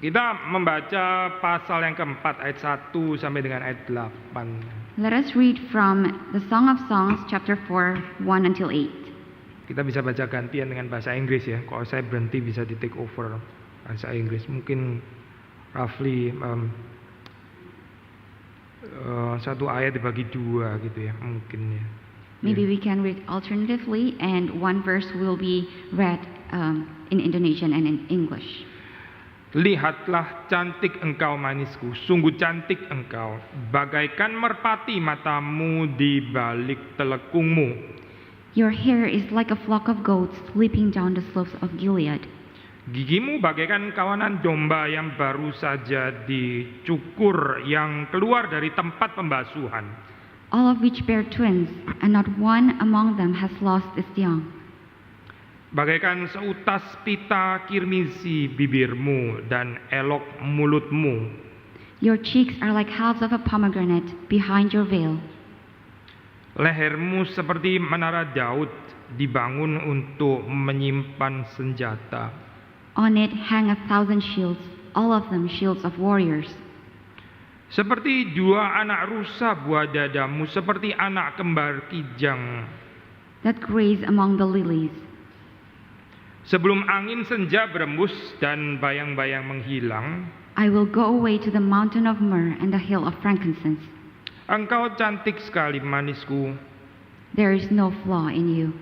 Kita membaca pasal yang keempat ayat 1 sampai dengan ayat 8. Let us read from the Song of Songs, chapter 4, 1 until 8. Kita bisa baca gantian dengan bahasa Inggris ya. Kalau saya berhenti bisa di take over bahasa Inggris. Mungkin roughly satu ayat dibagi dua gitu ya mungkin ya. Maybe we can read alternatively, and one verse will be read in Indonesian and in English. Lihatlah cantik engkau manisku, sungguh cantik engkau, bagaikan merpati matamu di balik telekungmu. Your hair is like a flock of goats leaping down the slopes of Gilead. Gigimu bagaikan kawanan domba yang baru saja dicukur, yang keluar dari tempat pembasuhan. All of which bear twins, and not one among them has lost its young. Bagaikan seutas pita kirmisi bibirmu dan elok mulutmu. Your cheeks are like halves of a pomegranate behind your veil. Lehermu seperti menara Daud, dibangun untuk menyimpan senjata. On it hang 1,000 shields, all of them shields of warriors. Seperti dua anak rusa buah dadamu, seperti anak kembar kijang. That graze among the lilies. Sebelum angin senja berembus dan bayang-bayang menghilang, I will go away to the mountain of myrrh and the hill of frankincense. engkau cantik sekali manisku. There is no flaw in you.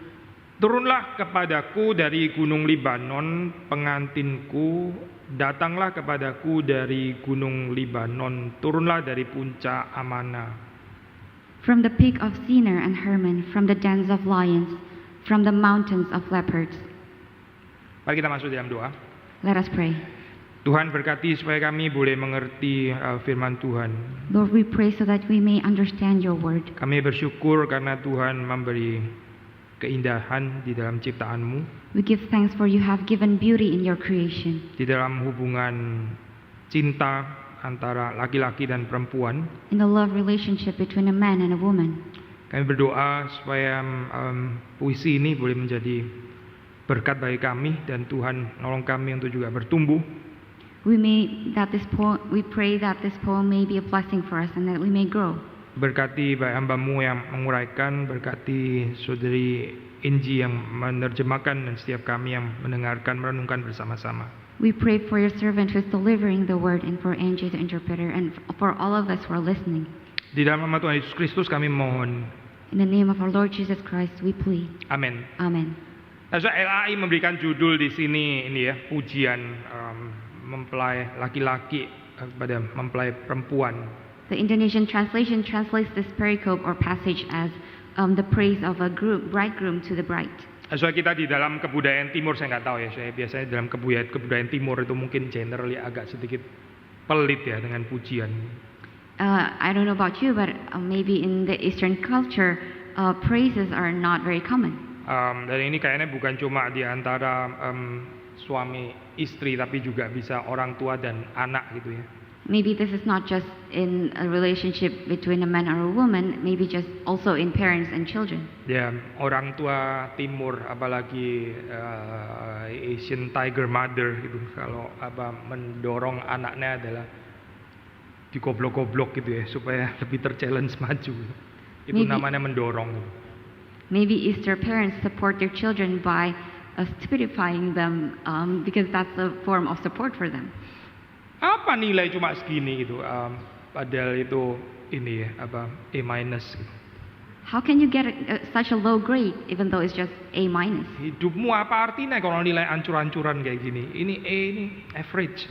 Turunlah kepadaku dari gunung Libanon, pengantinku. Datanglah kepadaku dari gunung Libanon, turunlah dari puncak Amana. From the peak of Sinner and Hermon, from the dens of lions, from the mountains of leopards. Mari kita masuk dalam doa. Let us pray. Tuhan berkati supaya kami boleh mengerti firman Tuhan. Lord, we pray so that we may understand your word. Kami bersyukur karena Tuhan memberi keindahan di dalam ciptaan-Mu, We give thanks for you have given beauty in your creation, di dalam hubungan cinta antara laki-laki dan perempuan. in the love relationship between a man and a woman. Kami berdoa supaya puisi ini boleh menjadi berkat bagi kami dan Tuhan nolong kami untuk juga bertumbuh. We pray that this poem may be a blessing for us and that we may grow. Berkati baik hamba-Mu yang menguraikan, berkati saudari Inji yang menerjemahkan dan setiap kami yang mendengarkan, merenungkan bersama-sama. We pray for your servant who is delivering the word and for Angie the interpreter and for all of us who are listening. Di dalam nama Tuhan Yesus Kristus kami mohon. In the name of our Lord Jesus Christ we plead. Amin. Amen. Nah, LAI memberikan judul di sini ini ya, pujian mempelai laki-laki kepada mempelai perempuan. The Indonesian translation translates this pericope or passage as the praise of a bridegroom to the bride. Soalnya kita di dalam kebudayaan timur, saya nggak tahu ya, saya biasanya dalam kebudayaan timur itu mungkin generally agak sedikit pelit ya dengan pujian. I don't know about you, but maybe in the Eastern culture, praises are not very common. Dan ini kayaknya bukan cuma di antara suami istri, tapi juga bisa orang tua dan anak gitu ya. Maybe this is not just in a relationship between a man or a woman, maybe just also in parents and children. Ya, orang tua timur apalagi Asian tiger mother gitu, kalau mendorong anaknya adalah dikoblok-koblok gitu ya supaya lebih terchallenge maju. Itu namanya mendorong. Maybe Easter parents support their children by stupidifying them because that's a form of support for them. Apa nilai cuma segini gitu, padahal itu ini ya A minus gitu. How can you get such a low grade even though it's just A minus? Hidupmu apa artinya kalau nilai ancur-ancuran kayak gini? Ini A, ini average.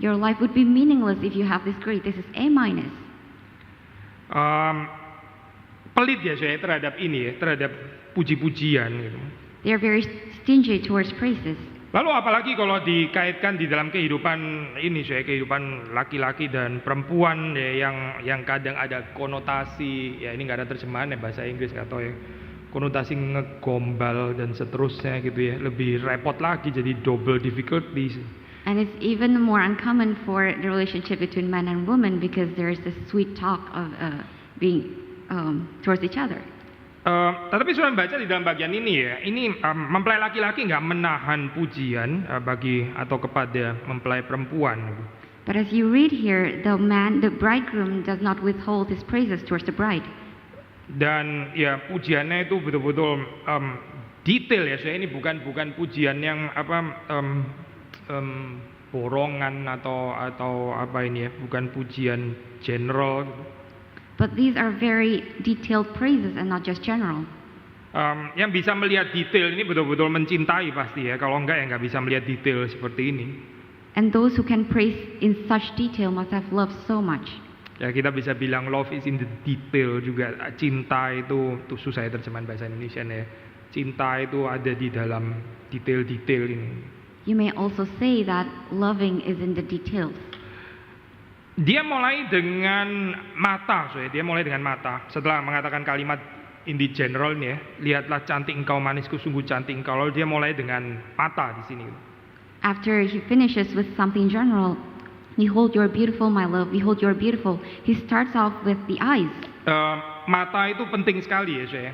Your life would be meaningless if you have this grade. This is A minus. Pelit ya saya terhadap ini ya, terhadap puji-pujian gitu. They are very stingy towards praises. Lalu apalagi kalau dikaitkan di dalam kehidupan ini, saya kehidupan laki-laki dan perempuan ya, yang kadang ada konotasi, ya ini nggak ada terjemahan ya bahasa Inggris nggak tahu ya, konotasi ngegombal dan seterusnya gitu ya, lebih repot lagi jadi double difficulties. And it's even more uncommon for the relationship between man and woman because there is this sweet talk of being towards each other. Tetapi sudah baca di dalam bagian ini ya, ini mempelai laki-laki nggak menahan pujian bagi atau kepada mempelai perempuan. But as you read here, the bridegroom does not withhold his praises towards the bride. Dan ya pujiannya itu betul-betul detail ya, saya ini bukan pujian yang borongan atau apa ini ya, bukan pujian general. But these are very detailed praises and not just general. Yang bisa melihat detail ini betul-betul mencintai pasti ya, kalau enggak ya nggak bisa melihat detail seperti ini. And those who can praise in such detail must have loved so much. Ya kita bisa bilang love is in the detail juga. Cinta itu susah ya terjemahan bahasa Indonesia ya. Cinta itu ada di dalam detail-detail ini. You may also say that loving is in the details. Dia mulai dengan mata, dia mulai dengan mata. Setelah mengatakan kalimat in the general nih ya, lihatlah cantik engkau manisku, sungguh cantik engkau. Lalu dia mulai dengan mata di sini. After he finishes with something general, behold you are beautiful my love, behold you are beautiful. He starts off with the eyes. Mata itu penting sekali ya saya.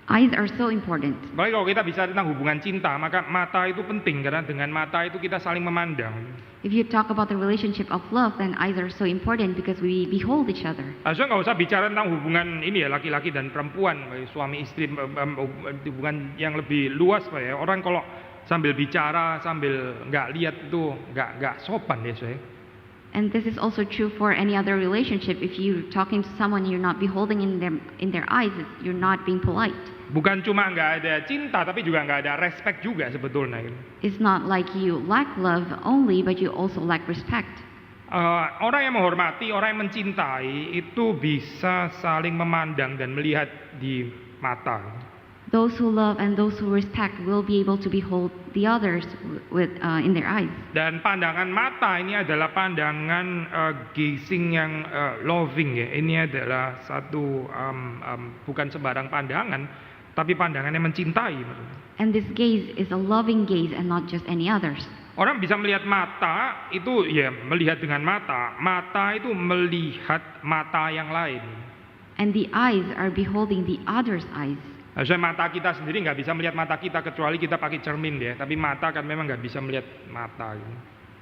Eyes are so important. Baik kalau kita bicara tentang hubungan cinta, maka mata itu penting karena dengan mata itu kita saling memandang. If you talk about the relationship of love, then eyes are so important because we behold each other. Saya nggak usah bicara tentang hubungan ini ya laki-laki dan perempuan, suami istri, hubungan yang lebih luas Pak ya. Orang kalau sambil bicara sambil nggak lihat itu nggak sopan ya saya. And this is also true for any other relationship. If you're talking to someone you're not beholding in their eyes, you're not being polite. Bukan cuma nggak ada cinta, tapi juga nggak ada respect juga sebetulnya. It's not like you lack love only, but you also lack respect. Orang yang menghormati, orang yang mencintai itu bisa saling memandang dan melihat di mata. Those who love and those who respect will be able to behold the others in their eyes. Dan pandangan mata ini adalah pandangan gazing yang loving ya. Ini adalah satu bukan sembarang pandangan, tapi pandangan yang mencintai. And this gaze is a loving gaze and not just any others. Orang bisa melihat mata itu ya melihat dengan mata. Mata itu melihat mata yang lain. And the eyes are beholding the other's eyes. Harusnya mata kita sendiri nggak bisa melihat mata kita kecuali kita pakai cermin ya. Tapi mata kan memang nggak bisa melihat mata.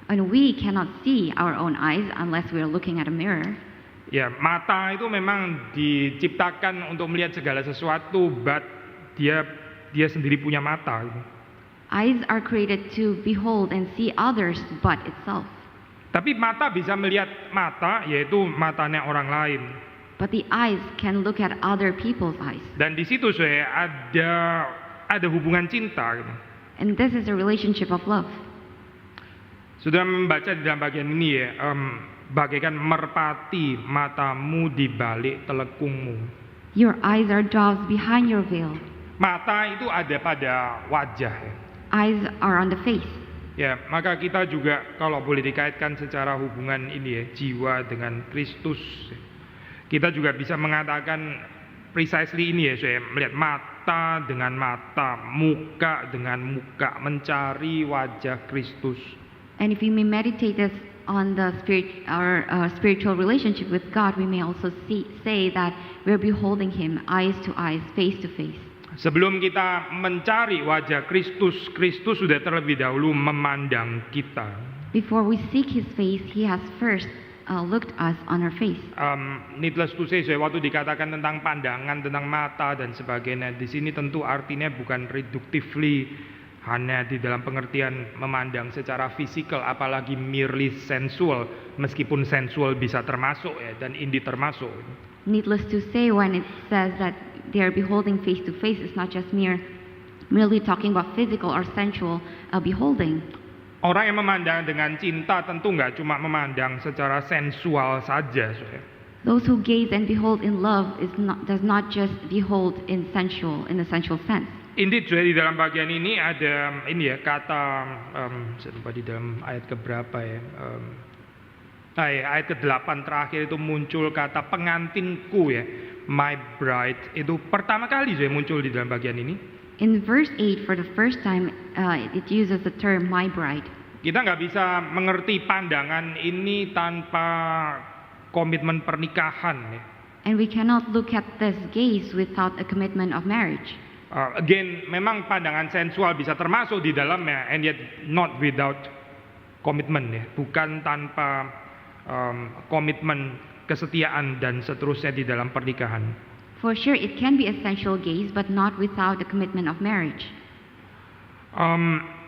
And we cannot see our own eyes unless we are looking at a mirror. Ya mata itu memang diciptakan untuk melihat segala sesuatu, but dia sendiri punya mata. Eyes are created to behold and see others, but itself. Tapi mata bisa melihat mata, yaitu matanya orang lain. But the eyes can look at other people's eyes. Dan di situ saya ada hubungan cinta. And this is a relationship of love. Sudah membaca di dalam bagian ini ya, bagaikan merpati matamu di balik telekungmu. Your eyes are doves behind your veil. Mata itu ada pada wajah. Eyes are on the face. Ya, maka kita juga kalau boleh dikaitkan secara hubungan ini ya, jiwa dengan Kristus. Kita juga bisa mengatakan precisely ini ya, saya melihat mata dengan mata, muka dengan muka, mencari wajah Kristus. And if we may meditate this on the spiritual relationship with God, we may also say that we're beholding Him eyes to eyes, face to face. Sebelum kita mencari wajah Kristus, Kristus sudah terlebih dahulu memandang kita. Before we seek His face, He has first looked us on our face. Needless to say, waktu dikatakan tentang pandangan, tentang mata dan sebagainya, di sini tentu artinya bukan reductively hanya di dalam pengertian memandang secara fisikal, apalagi merely sensual, meskipun sensual bisa termasuk ya, dan ini termasuk. Needless to say, when it says that they are beholding face to face, it's not just merely talking about physical or sensual beholding. Orang yang memandang dengan cinta tentu nggak cuma memandang secara sensual saja. Those who gaze and behold in love does not just behold in the sensual sense. Indeed, di dalam bagian ini ada ini ya kata, saya lupa di dalam ayat keberapa ya. Ayat ke-8 terakhir itu muncul kata pengantinku ya, my bride, itu pertama kali saya muncul di dalam bagian ini. In verse 8, for the first time, it uses the term my bride. Kita nggak bisa mengerti pandangan ini tanpa komitmen pernikahan ya. And we cannot look at this gaze without a commitment of marriage. Again, memang pandangan sensual bisa termasuk di dalamnya, and yet not without komitmen ya, bukan tanpa komitmen, kesetiaan dan seterusnya di dalam pernikahan. For sure, it can be a sensual gaze, but not without the commitment of marriage.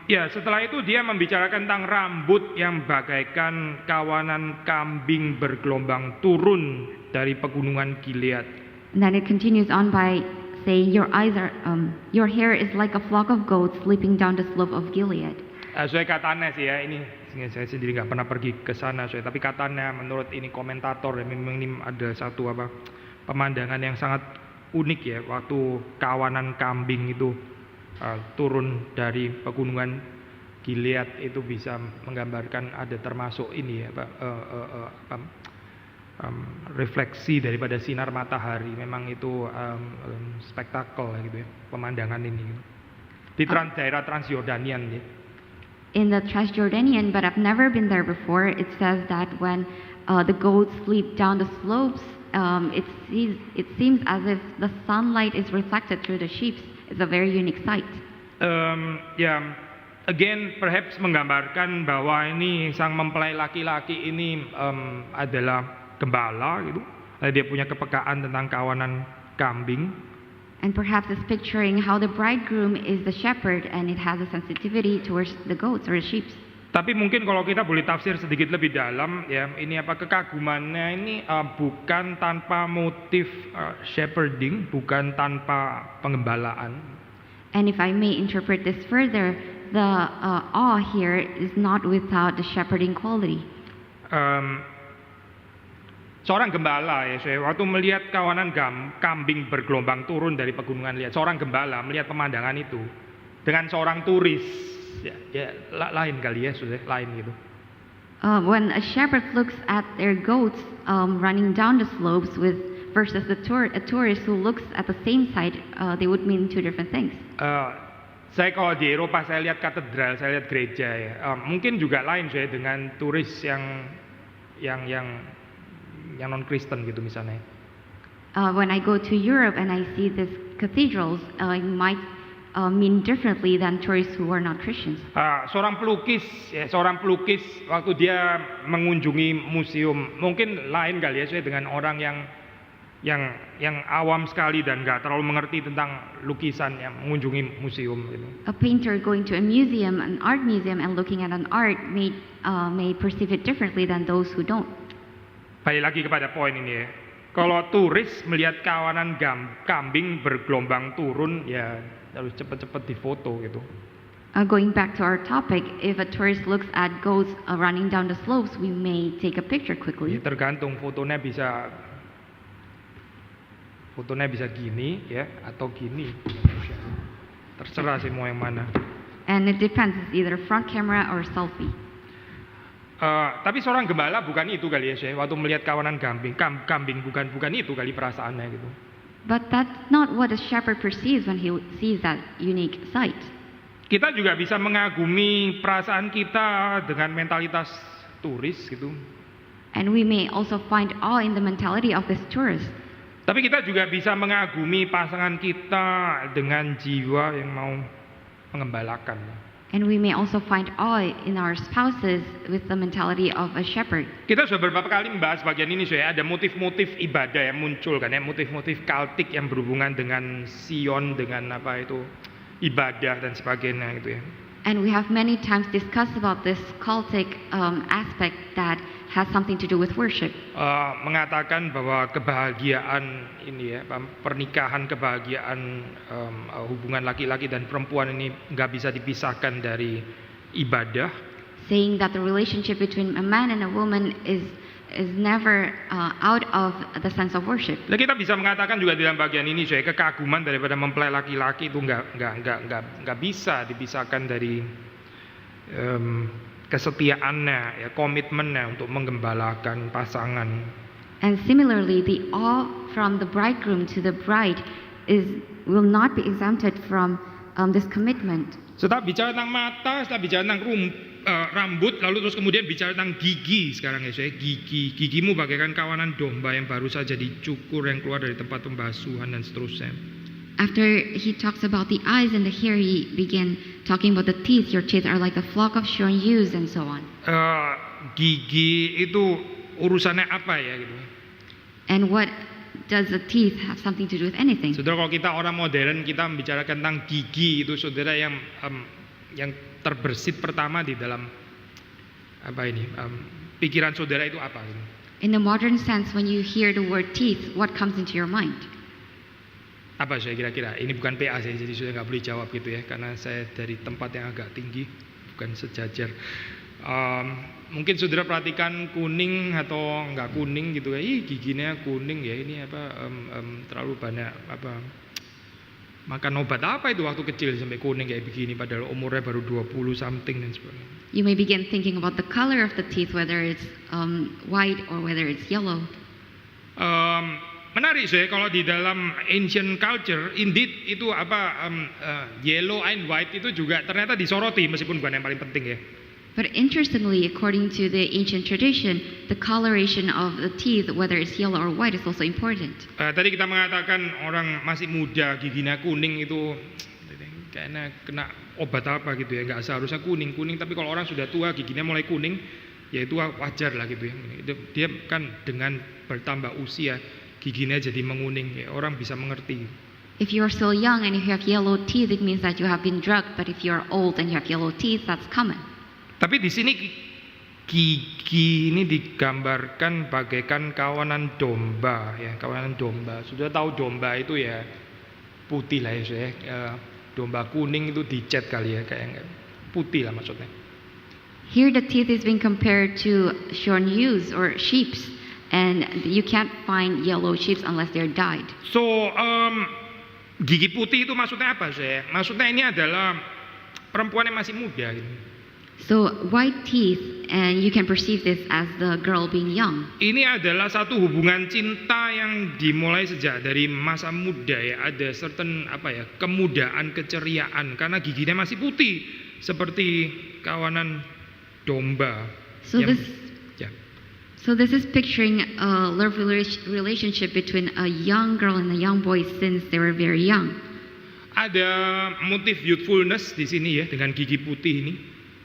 Ya, setelah itu dia membicarakan tentang rambut yang bagaikan kawanan kambing bergelombang turun dari pegunungan Gilead. And then it continues on by saying, your hair is like a flock of goats leaping down the slope of Gilead. Saya katanya sih ya, ini saya sendiri nggak pernah pergi ke sana, tapi katanya menurut ini komentator ya, memang ini ada satu pemandangan yang sangat unik ya, waktu kawanan kambing itu turun dari pegunungan Gilead, itu bisa menggambarkan ada termasuk ini ya, refleksi daripada sinar matahari. Memang itu spektakel gitu ya, pemandangan ini di daerah Transjordanian ya. In the Transjordanian, but I've never been there before, it says that when the goats leap down the slopes, it seems as if the sunlight is reflected through the sheep. It's a very unique sight. Again, perhaps menggambarkan bahwa ini sang mempelai laki-laki ini adalah gembala gitu. Dia punya kepekaan tentang kawanan kambing. And perhaps it's picturing how the bridegroom is the shepherd and it has a sensitivity towards the goats or the sheep. Tapi mungkin kalau kita boleh tafsir sedikit lebih dalam ya, ini kekagumannya ini bukan tanpa motif shepherding, bukan tanpa pengembalaan. And if I may interpret this further, the awe here is not without the shepherding quality. Seorang gembala ya, waktu melihat kawanan kambing bergelombang turun dari pegunungan Gilead, seorang gembala melihat pemandangan itu dengan seorang turis ya lain kali ya, lain gitu. When a shepherd looks at their goats running down the slopes versus a tourist who looks at the same side, they would mean two different things. Saya kalau di Eropa saya lihat katedral, saya lihat gereja ya. Mungkin juga lain saya dengan turis yang non Kristen gitu misalnya. When I go to Europe and I see these cathedrals, it might mean differently than tourists who are not Christians. Seorang pelukis waktu dia mengunjungi museum mungkin lain kali ya saya dengan orang yang awam sekali dan nggak terlalu mengerti tentang lukisan yang mengunjungi museum gitu. A painter going to a museum, an art museum, and looking at an art may perceive it differently than those who don't. Balik lagi kepada poin ini ya. Kalau turis melihat kawanan kambing bergelombang turun, ya harus cepat-cepat difoto gitu. Going back to our topic, if a tourist looks at goats running down the slopes, we may take a picture quickly. Ya, tergantung fotonya bisa gini ya atau gini. Terserah sih mau yang mana. And it depends, it's either front camera or selfie. Tapi seorang gembala bukan itu kali ya, Syekh. Waktu melihat kawanan kambing bukan itu kali perasaannya gitu. But that's not what a shepherd perceives when he sees that unique sight. Kita juga bisa mengagumi perasaan kita dengan mentalitas turis gitu. And we may also find awe in the mentality of this tourist. Tapi kita juga bisa mengagumi pasangan kita dengan jiwa yang mau mengembalakan. And we may also find awe in our spouses with the mentality of a shepherd. Kita sudah beberapa kali membahas bagian ini, saya ada motif-motif ibadah yang muncul kan ya, motif-motif kultik yang berhubungan dengan Sion, dengan ibadah dan sebagainya gitu ya. And we have many times discussed about this cultic aspect that has something to do with worship. Mengatakan bahwa kebahagiaan ini ya, pernikahan, kebahagiaan hubungan laki-laki dan perempuan ini nggak bisa dipisahkan dari ibadah. Saying that the relationship between a man and a woman is never out of the sense of worship. Nah, kita bisa mengatakan juga dalam bagian ini saya kekaguman daripada mempelai laki-laki itu nggak bisa dipisahkan dari kesetiaannya, ya, komitmennya untuk menggembalakan pasangan. And similarly, the awe from the bridegroom to the bride will not be exempted from this commitment. Setelah bicara tentang mata, setelah bicara tentang rambut, lalu terus kemudian bicara tentang gigi sekarang ya saya. Gigimu bagaikan kawanan domba yang baru saja dicukur yang keluar dari tempat pembasuhan dan seterusnya. After he talks about the eyes and the hair, he began talking about the teeth. Your teeth are like a flock of shorn ewes and so on. Gigi itu urusannya apa ya gitu. And what does the teeth have something to do with anything? Saudara, kalau kita orang modern, kita membicarakan tentang gigi itu saudara yang terbersit pertama di dalam pikiran saudara itu apa? Gitu. In the modern sense, when you hear the word teeth, what comes into your mind? Apa saya kira-kira? Ini bukan PA saya, jadi sudah nggak boleh jawab gitu ya, karena saya dari tempat yang agak tinggi, bukan sejajar. Mungkin saudara perhatikan kuning atau nggak kuning gitu ya, giginya kuning ya, ini terlalu banyak makan obat apa itu waktu kecil sampai kuning kayak begini, padahal umurnya baru 20 something dan sebagainya. You may begin thinking about the color of the teeth, whether it's white or whether it's yellow. Menarik saya kalau di dalam ancient culture, indeed itu yellow and white itu juga ternyata disoroti meskipun bukan yang paling penting ya. But interestingly, according to the ancient tradition, the coloration of the teeth, whether it's yellow or white, is also important. Tadi kita mengatakan orang masih muda giginya kuning itu kayaknya kena obat apa gitu ya, nggak seharusnya kuning, tapi kalau orang sudah tua giginya mulai kuning, ya itu wajar lah gitu ya. Dia kan dengan bertambah usia giginya jadi menguning, ya, orang bisa mengerti. If you are still young and you have yellow teeth, it means that you have been drugged. But if you are old and you have yellow teeth, that's common. Tapi di sini gigi ini digambarkan bagaikan kawanan domba, ya, kawanan domba. Sudah tahu domba itu ya putih lah ya, saya. Domba kuning itu dicat kali ya, kayak putih lah maksudnya. Here the teeth is being compared to shorn ewes or sheep, and you can't find yellow sheep unless they're dyed. So gigi putih itu maksudnya apa saya? Maksudnya ini adalah perempuan yang masih muda gitu. So white teeth, and you can perceive this as the girl being young. Ini adalah satu hubungan cinta yang dimulai sejak dari masa muda ya. Ada certain kemudaan, keceriaan karena giginya masih putih seperti kawanan domba. So this is picturing a love relationship between a young girl and a young boy since they were very young. Ada motif youthfulness di sini ya dengan gigi putih ini.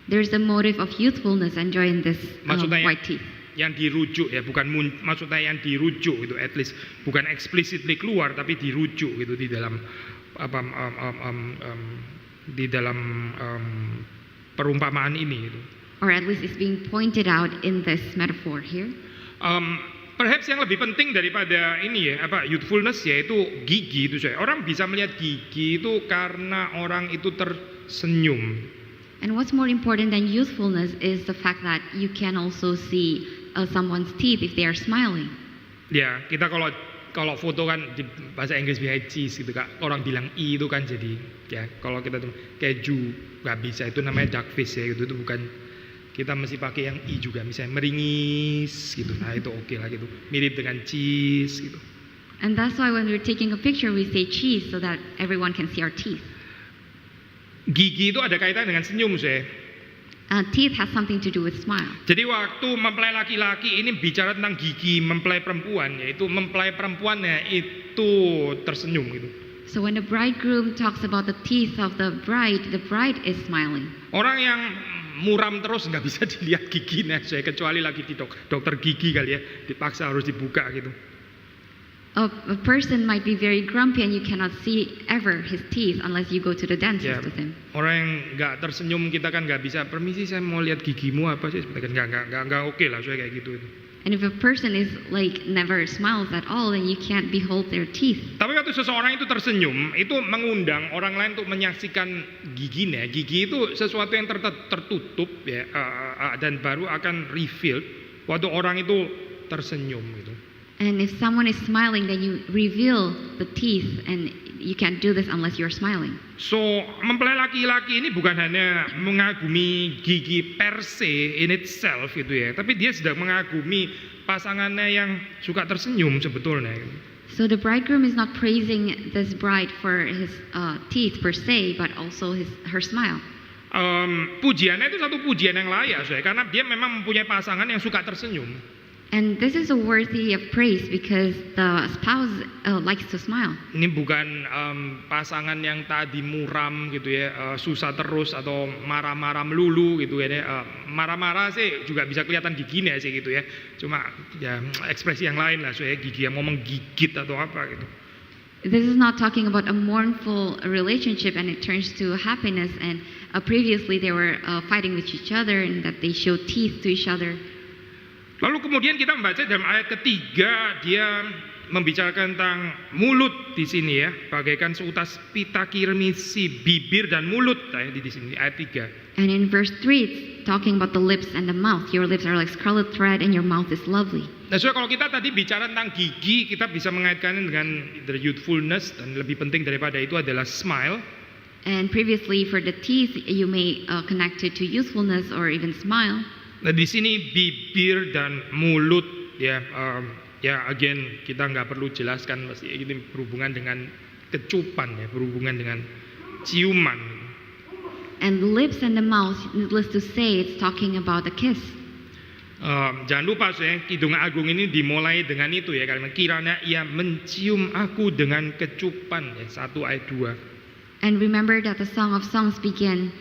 There's a motive of youthfulness and joy in this white teeth. Yang dirujuk ya, bukan maksudnya yang dirujuk itu, at least bukan explicitly keluar tapi dirujuk gitu di dalam perumpamaan ini gitu. Or at least it's being pointed out in this metaphor here. Perhaps yang lebih penting daripada ini ya, youthfulness yaitu gigi itu saya. Orang bisa melihat gigi itu karena orang itu tersenyum. And what's more important than youthfulness is the fact that you can also see someone's teeth if they are smiling. Ya, kita kalau foto kan di bahasa Inggris bilang cheese gitu kan. Orang bilang i itu kan jadi ya, kalau kita tuh keju nggak bisa, itu namanya duckface ya, itu bukan, kita mesti pakai yang i juga, misalnya meringis gitu. Nah, itu oke lah gitu. Mirip dengan cheese gitu. And that's why when we're taking a picture we say cheese so that everyone can see our teeth. Gigi itu ada kaitan dengan senyum saya. Teeth has something to do with smile. Jadi waktu mempelai laki-laki ini bicara tentang gigi mempelai perempuan, yaitu mempelai perempuannya itu tersenyum gitu. So when the bridegroom talks about the teeth of the bride is smiling. Orang yang muram terus nggak bisa dilihat giginya, saya kecuali lagi di dokter gigi kali ya, dipaksa harus dibuka gitu. A person might be very grumpy and you cannot see ever his teeth unless you go to the dentist with him. Orang yang nggak tersenyum kita kan nggak bisa, permisi saya mau lihat gigimu apa sih, nggak oke lah saya kayak gitu. And if a person is like never smiles at all, then you can't behold their teeth. Tapi waktu seseorang itu tersenyum, itu mengundang orang lain untuk menyaksikan giginya. Gigi itu sesuatu yang tertutup ya, dan baru akan revealed waktu orang itu tersenyum gitu. And if someone is smiling, then you reveal the teeth, and you can't do this unless you're smiling. So, mempelai laki-laki ini bukan hanya mengagumi gigi per se in itself gitu ya, tapi dia sedang mengagumi pasangannya yang suka tersenyum sebetulnya. So the bridegroom is not praising this bride for his teeth per se, but also her smile. Pujiannya itu satu pujian yang layak, karena dia memang mempunyai pasangan yang suka tersenyum. And this is a worthy of praise because the spouse likes to smile. Ini bukan pasangan yang tadi muram gitu ya, susah terus atau marah-marah melulu gitu ya. Marah-marah sih juga bisa kelihatan giginya sih gitu ya. Cuma ya ekspresi yang lain lah, gigi yang mau menggigit atau apa gitu. This is not talking about a mournful relationship and it turns to happiness. And previously they were fighting with each other and that they show teeth to each other. Lalu kemudian kita membaca dalam ayat ketiga, dia membicarakan tentang mulut di sini ya, bagaikan seutas pita kirmisi bibir dan mulut di sini ayat 3. And in verse 3 it's talking about the lips and the mouth. Your lips are like scarlet thread and your mouth is lovely. Nah, so kalau kita tadi bicara tentang gigi, kita bisa mengaitkannya dengan the youthfulness, dan lebih penting daripada itu adalah smile. And previously for the teeth you may connect it to youthfulness or even smile. Nah, di sini bibir dan mulut ya, ya again kita nggak perlu jelaskan, pasti ini berhubungan dengan kecupan ya, berhubungan dengan ciuman. And the lips and the mouth, needless to say, it's talking about a kiss. Jangan lupa Kidung Agung ini dimulai dengan itu ya, karena kiranya ia mencium aku dengan kecupan ya, 1 ayat 2. And remember that the Song of Songs begin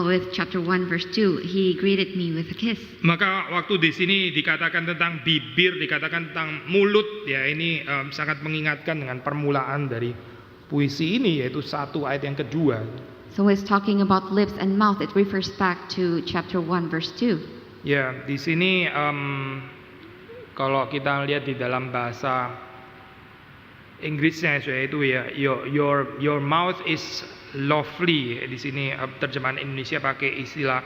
with chapter 1 verse 2. He greeted me with a kiss. Maka waktu di sini dikatakan tentang bibir, dikatakan tentang mulut ya, ini sangat mengingatkan dengan permulaan dari puisi ini, yaitu 1 ayat yang kedua. So it's talking about lips and mouth. It refers back to chapter 1 verse 2. Ya, di sini kalau kita lihat di dalam bahasa Inggrisnya yaitu ya, your mouth is lovely. Di sini terjemahan Indonesia pakai istilah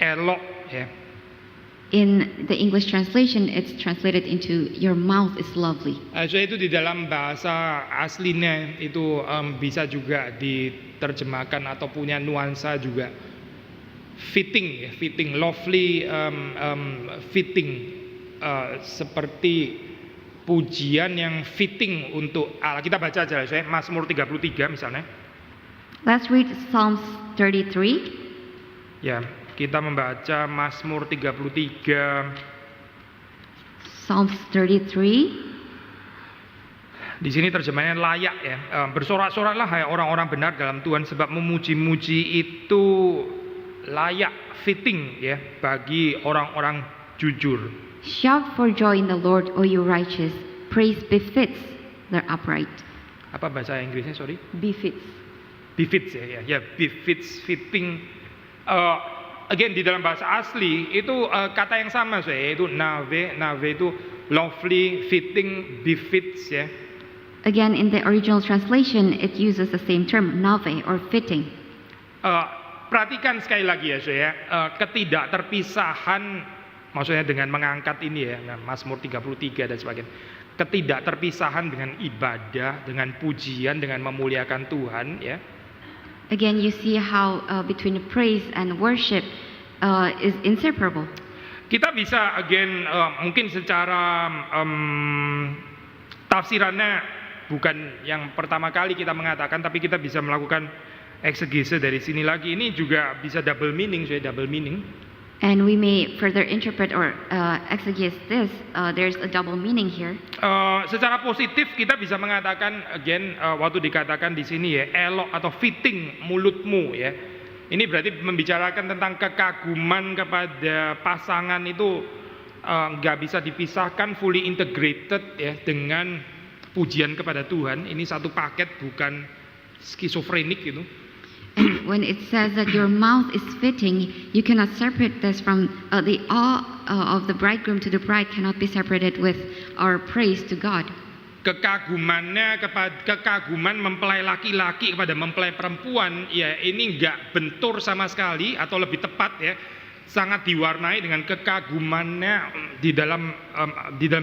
elok ya. In the English translation, it's translated into your mouth is lovely. So itu di dalam bahasa aslinya itu bisa juga diterjemahkan atau punya nuansa juga fitting ya, fitting, lovely, fitting, seperti pujian yang fitting untuk Allah. Kita baca aja saya Mazmur 33 misalnya. Let's read Psalms 33. Ya, kita membaca Mazmur 33. Psalms 33. Di sini terjemahnya layak ya. Bersorak-soraklah hai orang-orang benar dalam Tuhan, sebab memuji-muji itu layak, fitting ya bagi orang-orang jujur. Shout for joy in the Lord, O you righteous. Praise befits the upright. Apa bahasa Inggrisnya, sorry? Befits. Befits ya, befits, fitting. Again di dalam bahasa asli itu kata yang sama yaitu nave itu lovely, fitting, befits ya. Again in the original translation it uses the same term, nave or fitting. Perhatikan sekali lagi ya, ketidakterpisahan, maksudnya dengan mengangkat ini ya, Mazmur 33 dan sebagainya. Ketidakterpisahan dengan ibadah, dengan pujian, dengan memuliakan Tuhan ya. Again, you see how between praise and worship is inseparable. Kita bisa again mungkin secara tafsirannya bukan yang pertama kali kita mengatakan, tapi kita bisa melakukan eksegese dari sini lagi. Ini juga bisa double meaning, double meaning. And we may further interpret or exegese this. There's a double meaning here. Secara positif kita bisa mengatakan again waktu dikatakan di sini ya elok atau fitting mulutmu ya. Ini berarti membicarakan tentang kekaguman kepada pasangan itu nggak bisa dipisahkan, fully integrated ya dengan pujian kepada Tuhan. Ini satu paket, bukan skizofrenik gitu. And when it says that your mouth is fitting, you cannot separate this from the awe of the bridegroom to the bride cannot be separated with our praise to God. Kekaguman mempelai laki-laki kepada mempelai perempuan ya, ini enggak bentur sama sekali, atau lebih tepat ya, sangat diwarnai dengan kekagumannya di dalam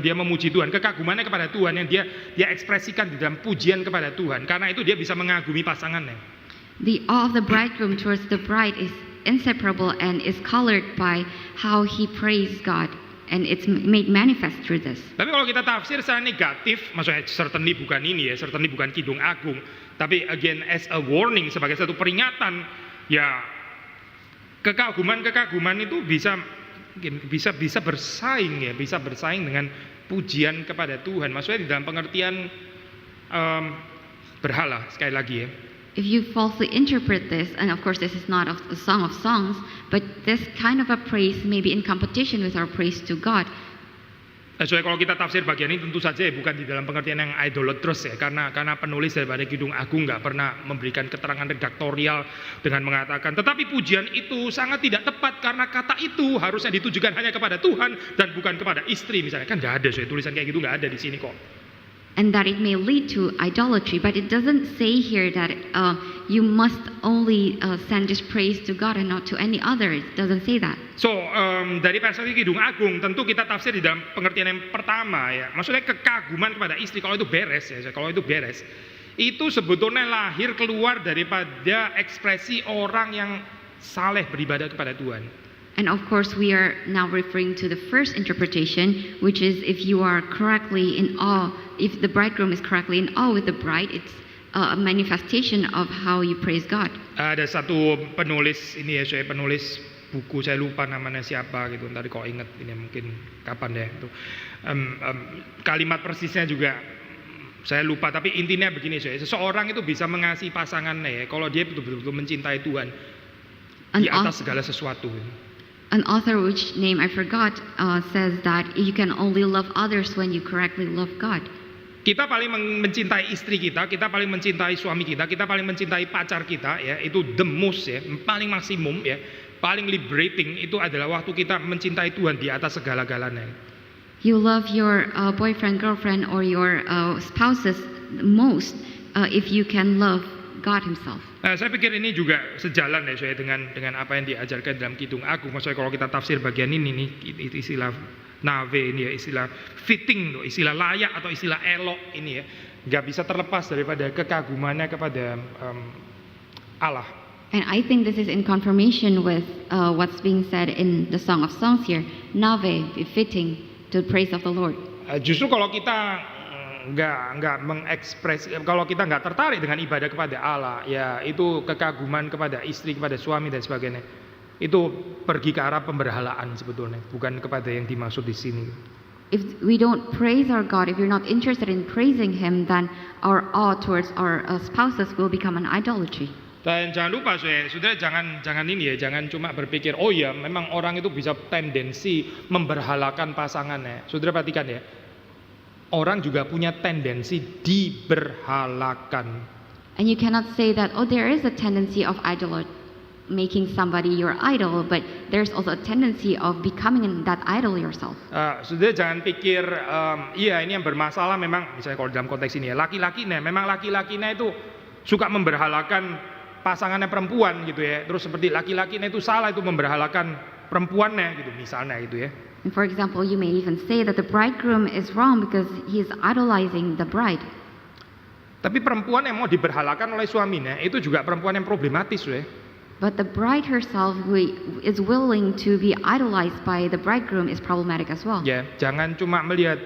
dia memuji Tuhan, kekagumannya kepada Tuhan yang dia ekspresikan di dalam pujian kepada Tuhan. Karena itu dia bisa mengagumi pasangannya. The awe of the bridegroom towards the bride is inseparable and is colored by how he praised God. and it's made manifest through this. Tapi kalau kita tafsir secara negatif, maksudnya certainly bukan ini ya, certainly bukan Kidung Agung, tapi again as a warning, sebagai satu peringatan, ya kekaguman itu bisa bersaing ya, bisa bersaing dengan pujian kepada Tuhan. Maksudnya di dalam pengertian berhala, sekali lagi ya. If you falsely interpret this, and of course this is not a song of songs, but this kind of a praise may be in competition with our praise to God. Soalnya kalau kita tafsir bagian ini tentu saja ya, bukan di dalam pengertian yang idolatrous ya, karena penulis daripada Kidung Agung nggak pernah memberikan keterangan redaktorial dengan mengatakan, tetapi pujian itu sangat tidak tepat karena kata itu harusnya ditujukan hanya kepada Tuhan dan bukan kepada istri misalnya. Kan nggak ada soalnya tulisan kayak gitu, nggak ada di sini kok. And that it may lead to idolatry, but it doesn't say here that you must only send this praise to God and not to any other. It doesn't say that. So dari perspektif Kidung Agung tentu kita tafsir di dalam pengertian yang pertama ya, maksudnya kekaguman kepada istri kalau itu beres ya, kalau itu beres itu sebetulnya lahir keluar daripada ekspresi orang yang saleh beribadah kepada Tuhan. And of course, we are now referring to the first interpretation, which is if you are correctly in awe, if the bridegroom is correctly in awe with the bride, it's a manifestation of how you praise God. Ada satu penulis ini ya, saya penulis buku, saya lupa namanya siapa gitu, ntar kalau inget ini mungkin kapan ya itu. Kalimat persisnya juga saya lupa, tapi intinya begini saya, seseorang itu bisa mengasihi pasangannya ya, kalau dia betul-betul mencintai Tuhan di atas segala sesuatu. An author which name I forgot says that you can only love others when you correctly love God. Kita paling mencintai istri kita paling mencintai suami kita paling mencintai pacar kita ya, itu the most ya, paling maksimum ya, paling liberating itu adalah waktu kita mencintai Tuhan di atas segala-galanya. You love your boyfriend, girlfriend, or your spouses most if you can love God Himself. Saya pikir ini juga sejalan ya saya dengan apa yang diajarkan dalam Kidung Agung. Maksudnya kalau kita tafsir bagian ini nih, istilah nave ini ya, istilah fitting, istilah layak atau istilah elok ini ya, nggak bisa terlepas daripada kekagumannya kepada Allah. And I think this is in confirmation with what's being said in the Song of Songs here, nave, befitting to the praise of the Lord. Justru kalau kita nggak mengekspres, kalau kita nggak tertarik dengan ibadah kepada Allah ya, itu kekaguman kepada istri, kepada suami dan sebagainya, itu pergi ke arah pemberhalaan sebetulnya, bukan kepada yang dimaksud di sini. If we don't praise our God, if you're not interested in praising Him, then our awe towards our spouses will become an idolatry. Dan jangan lupa saudara, jangan ini ya, jangan cuma berpikir oh ya memang orang itu bisa tendensi memberhalakan pasangannya. Saudara perhatikan ya, orang juga punya tendensi diberhalakan. And you cannot say that there is a tendency of making somebody your idol, but there's also a tendency of becoming that idol yourself. Saudara jangan pikir iya ini yang bermasalah memang, misalnya kalau dalam konteks ini ya, laki-lakinya itu suka memberhalakan pasangannya perempuan gitu ya, terus seperti laki-lakinya itu salah itu memberhalakan perempuannya gitu misalnya gitu ya. And for example, you may even say that the bridegroom is wrong because he is idolizing the bride. Tapi perempuan yang mau diberhalakan oleh suaminya itu juga perempuan yang problematis ya. But the bride herself who is willing to be idolized by the bridegroom is problematic as well. Ya, jangan cuma melihat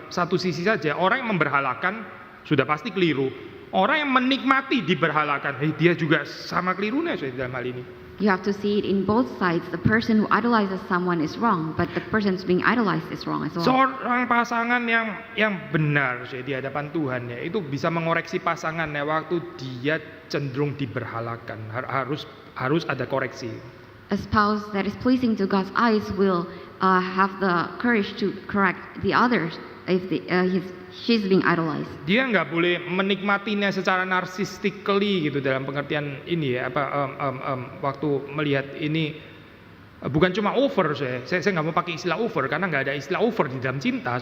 satu sisi saja. Orang yang memberhalakan sudah pasti keliru. Orang yang menikmati diberhalakan, dia juga sama kelirunya dalam hal ini. You have to see it in both sides. The person who idolizes someone is wrong, but the person who's being idolized is wrong as well. Seorang pasangan yang benar di hadapan Tuhan ya, itu bisa mengoreksi pasangannya waktu dia cenderung diberhalakan. Harus ada koreksi. A spouse that is pleasing to God's eyes will have the courage to correct the others if she's being idolized. Dia nggak boleh menikmatinya secara narsistically gitu dalam pengertian ini ya, waktu melihat ini bukan cuma over saya nggak mau pakai istilah over karena nggak ada istilah over di dalam cinta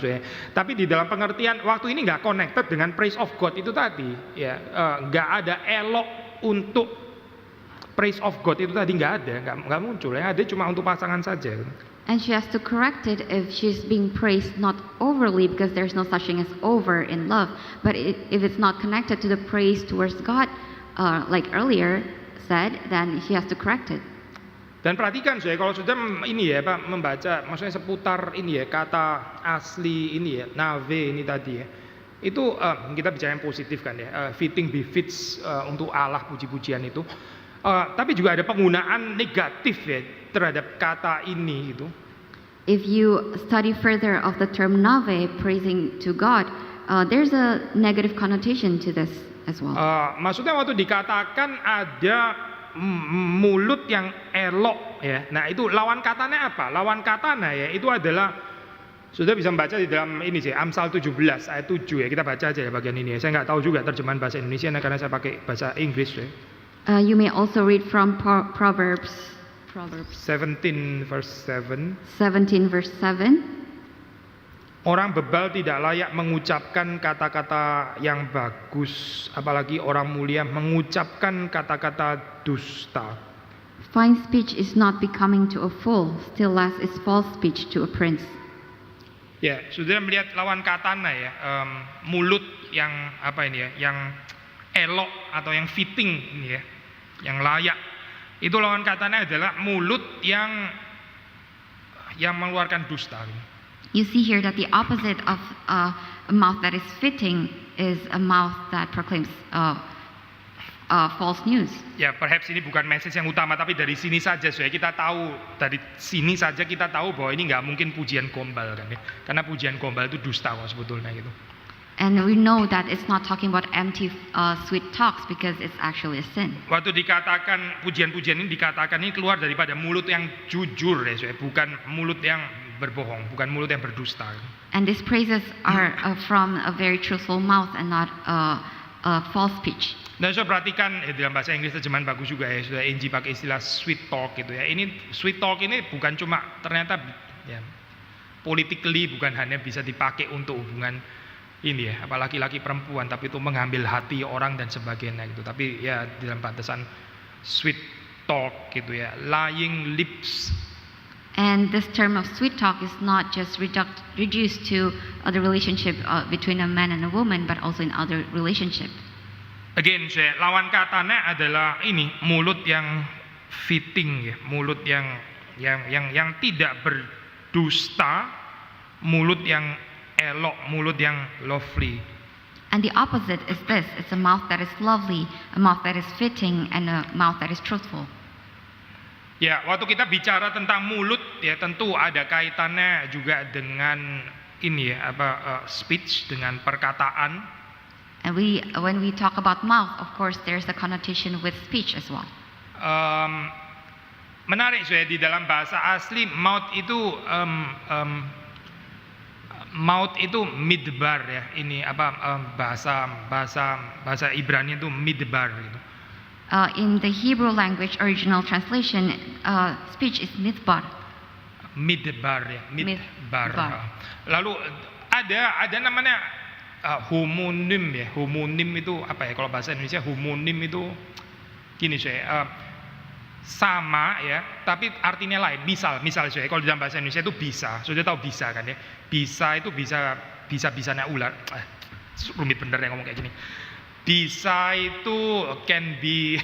tapi di dalam pengertian waktu ini nggak connected dengan praise of God itu tadi ya, nggak ada elok untuk praise of God itu tadi, nggak muncul ya, ada cuma untuk pasangan saja. And she has to correct it if she's being praised not overly, because there's no such thing as over in love. But if it's not connected to the praise towards God, like earlier said, then she has to correct it. Dan perhatikan saya kalau sudah ini ya Pak membaca, maksudnya seputar ini ya kata asli ini ya nave ini tadi ya. Itu kita bicara yang positif kan ya, fitting befits untuk Allah puji-pujian itu. Tapi juga ada penggunaan negatif ya terhadap kata ini gitu. If you study further of the term nave, praising to God, there's a negative connotation to this as well. Maksudnya waktu dikatakan ada mulut yang elok ya. Nah itu lawan katanya apa? Lawan katanya ya itu adalah sudah bisa membaca di dalam ini sih Amsal 17 ayat 7 ya. Kita baca aja ya bagian ini ya. Saya nggak tahu juga terjemahan bahasa Indonesia karena saya pakai bahasa Inggris ya. You may also read from Proverbs 17 verse 7. 17 verse 7. Orang bebal tidak layak mengucapkan kata-kata yang bagus, apalagi orang mulia mengucapkan kata-kata dusta. Fine speech is not becoming to a fool, still less is false speech to a prince. Ya, sudah melihat lawan katanya ya, mulut yang apa ini ya, yang elok atau yang fitting ini ya, yang layak. Itu lawan katanya adalah mulut yang mengeluarkan dusta. You see here that the opposite of a mouth that is fitting is a mouth that proclaims false news. Ya, perhaps ini bukan message yang utama, tapi dari sini saja kita tahu, dari sini saja kita tahu bahwa ini nggak mungkin pujian gombal kan ya, karena pujian gombal itu dusta kok sebetulnya gitu. And we know that it's not talking about empty sweet talks because it's actually a sin. Waktu dikatakan pujian-pujian ini dikatakan ini keluar daripada mulut yang jujur ya, bukan mulut yang berbohong, bukan mulut yang berdusta. And these praises are from a very truthful mouth and not false speech. Nah, saya perhatikan dalam bahasa Inggris terjemahan bagus juga ya, sudah NG pakai istilah sweet talk gitu ya. Ini sweet talk ini bukan cuma ternyata ya, politically bukan hanya bisa dipakai untuk hubungan ini ya, apa laki-laki perempuan, tapi itu mengambil hati orang dan sebagainya gitu. Tapi ya dalam batasan sweet talk gitu ya, lying lips. And this term of sweet talk is not just reduced to the relationship between a man and a woman, but also in other relationships. Again, lawan katanya adalah ini mulut yang fitting ya, mulut yang tidak berdusta, mulut yang elok, mulut yang lovely. And the opposite is this: it's a mouth that is lovely, a mouth that is fitting, and a mouth that is truthful. Ya, waktu kita bicara tentang mulut ya tentu ada kaitannya juga dengan ini ya speech, dengan perkataan. And when we talk about mouth, of course, there's a connotation with speech as well. Menarik saya di dalam bahasa asli mouth itu midbar ya. Ini bahasa Ibrani itu midbar gitu. In the Hebrew language original translation, speech is midbar. Midbar ya, midbar. Midbar. Lalu ada namanya homonim ya. Homonim itu apa ya kalau bahasa Indonesia? Homonim itu gini saya sama ya, tapi artinya lain. Misal saya kalau dalam bahasa Indonesia itu bisa. Sudah tahu bisa kan ya? Bisa itu bisanya ular. Rumit bener ya ngomong kayak gini. Bisa itu can be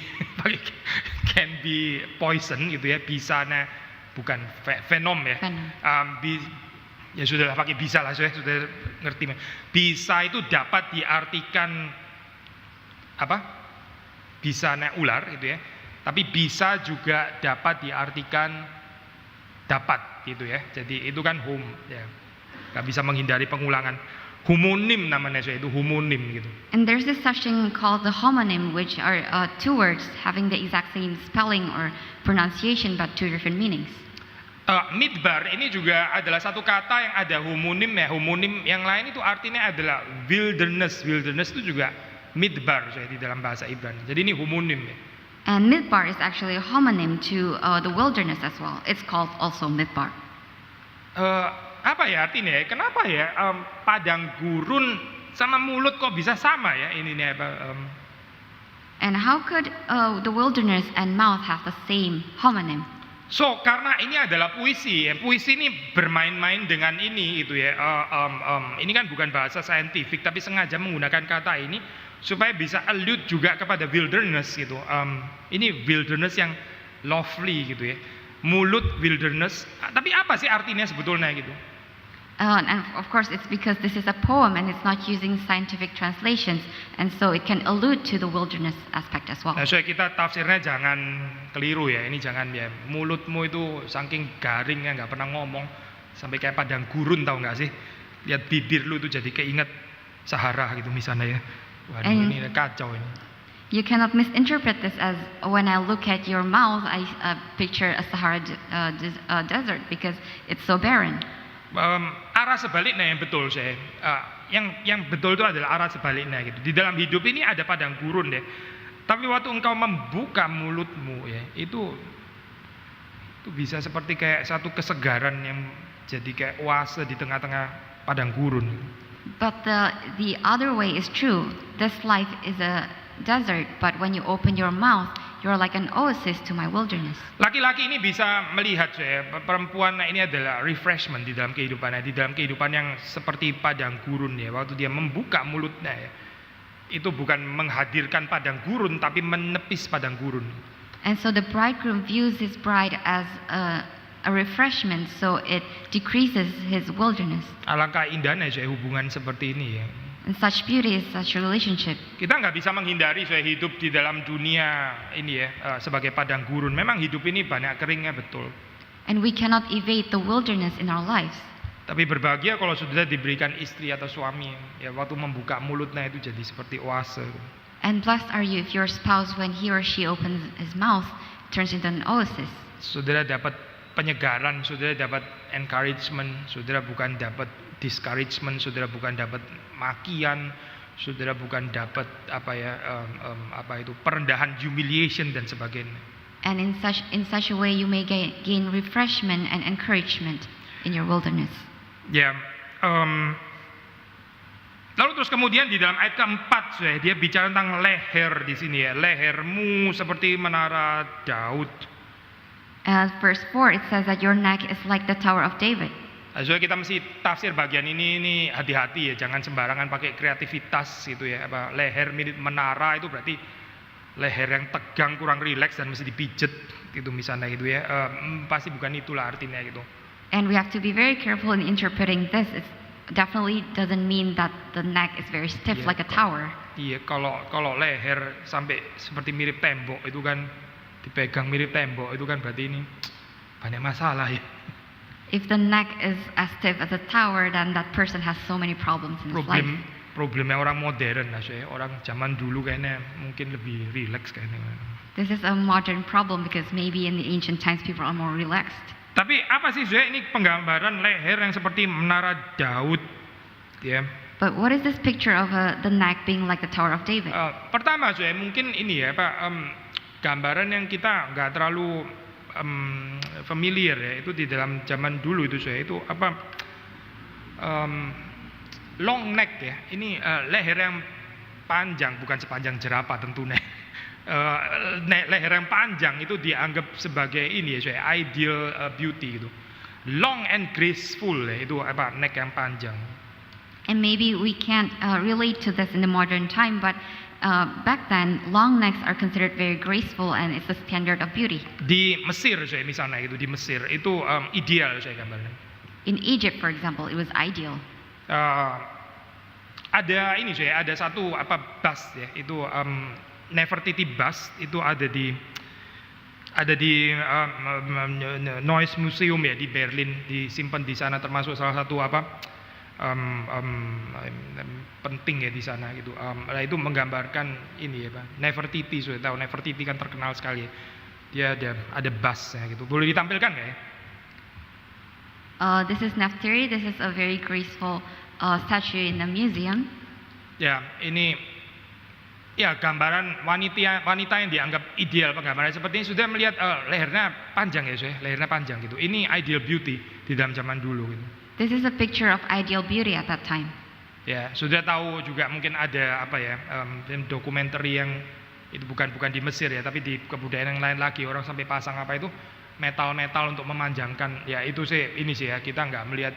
poison gitu ya. Bisanya bukan venom ya. Ya sudahlah pakai bisa lah, saya sudah ngerti. Bisa itu dapat diartikan apa? Bisanya ular gitu ya. Tapi bisa juga dapat diartikan dapat gitu ya. Jadi itu kan ya. Gak bisa menghindari pengulangan. Homonim namanya saya itu homonim gitu. And there's this such thing called the homonym, which are two words having the exact same spelling or pronunciation but two different meanings. Midbar ini juga adalah satu kata yang ada homonim ya. Homonim yang lain itu artinya adalah wilderness. Wilderness itu juga midbar saya di dalam bahasa Ibrani. Jadi ini homonim ya. And midbar is actually a homonym to the wilderness as well. It's called also midbar. Apa ya artinya ya? Kenapa ya padang gurun sama mulut kok bisa sama ya ini nih apa? And how could the wilderness and mouth have the same homonym? So karena ini adalah puisi ya, puisi ini bermain-main dengan ini itu ya. Ini kan bukan bahasa saintifik tapi sengaja menggunakan kata ini supaya bisa allude juga kepada wilderness gitu. Ini wilderness yang lovely gitu ya. mulut wilderness. Tapi apa sih artinya sebetulnya gitu? And of course, it's because this is a poem and it's not using scientific translations, and so it can allude to the wilderness aspect as well. Nah, so kita tafsirnya jangan keliru ya. Ini jangan ya, mulutmu itu saking garingnya nggak pernah ngomong sampai kayak padang gurun, tahu nggak sih? Lihat bibir lu itu jadi keinget Sahara gitu misalnya ya. Waduh, ini kacau ini. You cannot misinterpret this as when I look at your mouth, I picture a Sahara desert because it's so barren. Arah sebaliknya yang betul saya. Yang betul itu adalah arah sebaliknya gitu. Di dalam hidup ini ada padang gurun ya. Tapi waktu engkau membuka mulutmu ya, itu bisa seperti kayak satu kesegaran yang jadi kayak oase di tengah-tengah padang gurun. But the other way is true. This life is a desert, but when you open your mouth, you're like an oasis to my wilderness. Laki-laki ini bisa melihat saya, perempuan ini adalah refreshment di dalam kehidupannya, di dalam kehidupan yang seperti padang gurun ya. Waktu dia membuka mulutnya ya, itu bukan menghadirkan padang gurun, tapi menepis padang gurun. And so the bridegroom views his bride as a refreshment, so it decreases his wilderness. Alangkah indahnya saya hubungan seperti ini ya. And such beauty is such a relationship. Kita nggak bisa menghindari saya hidup di dalam dunia ini ya, sebagai padang gurun. Memang hidup ini banyak keringnya betul. And we cannot evade the wilderness in our lives. Tapi berbahagia kalau sudah diberikan istri atau suami ya, waktu membuka mulutnya itu jadi seperti oase. And blessed are you if your spouse, when he or she opens his mouth, turns into an oasis. Saudara dapat penyegaran, saudara dapat encouragement, saudara bukan dapat discouragement, saudara bukan dapat makian, saudara bukan dapat perendahan, humiliation dan sebagainya. And in such a way you may gain refreshment and encouragement in your wilderness. Ya, lalu terus kemudian di dalam ayat keempat dia bicara tentang leher di sini ya, lehermu seperti menara Daud. Verse 4 it says that your neck is like the Tower of David. So kita mesti tafsir bagian ini hati-hati ya, jangan sembarangan pakai kreativitas gitu ya. Leher mirip menara itu berarti leher yang tegang, kurang rileks dan mesti dipijet gitu misalnya gitu ya. Pasti bukan itulah artinya gitu. And we have to be very careful in interpreting this. It definitely doesn't mean that the neck is very stiff like a tower. Iya, kalau leher sampai seperti mirip tembok itu kan, dipegang mirip tembok itu kan berarti ini banyak masalah ya. If the neck is as stiff as a tower, then that person has so many problems in his life. Problemnya orang modern lah saya. Orang zaman dulu kayaknya mungkin lebih relax kayaknya. This is a modern problem because maybe in the ancient times people are more relaxed. Tapi apa sih saya ini penggambaran leher yang seperti menara Daud, ya? But what is this picture of the neck being like the Tower of David? Pertama saya mungkin ini ya Pak, gambaran yang kita nggak terlalu familiar ya, itu di dalam zaman dulu itu saya itu long neck ya, ini leher yang panjang, bukan sepanjang jerapah tentunya. Leher yang panjang itu dianggap sebagai ini ya saya, ideal beauty gitu. Long and graceful ya, itu neck yang panjang. And maybe we can't relate to this in the modern time, but back then, long necks are considered very graceful and it's a standard of beauty. Di Mesir saya misalnya itu, di Mesir itu ideal saya gambarnya. In Egypt, for example, it was ideal. Ada ini saya, ada satu bust ya, itu Nefertiti bust itu ada di Neues Museum ya di Berlin, disimpan di sana, termasuk salah satu penting ya di sana gitu. Itu menggambarkan ini ya Pak, Nefertiti. Sudah tahu Nefertiti kan terkenal sekali. Dia ada busnya gitu. Boleh ditampilkan nggak ya? This is Nefertiti. This is a very graceful statue in the museum. Ya, ini ya gambaran wanita yang dianggap ideal, penggambaran seperti ini. Sudah melihat lehernya panjang ya, lehernya panjang gitu. Ini ideal beauty di dalam zaman dulu gitu. This is a picture of ideal beauty at that time. Ya, sudah tahu juga mungkin ada dokumenter yang itu bukan di Mesir ya, tapi di kebudayaan yang lain lagi, orang sampai pasang metal untuk memanjangkan. Ya itu sih ini sih ya, kita nggak melihat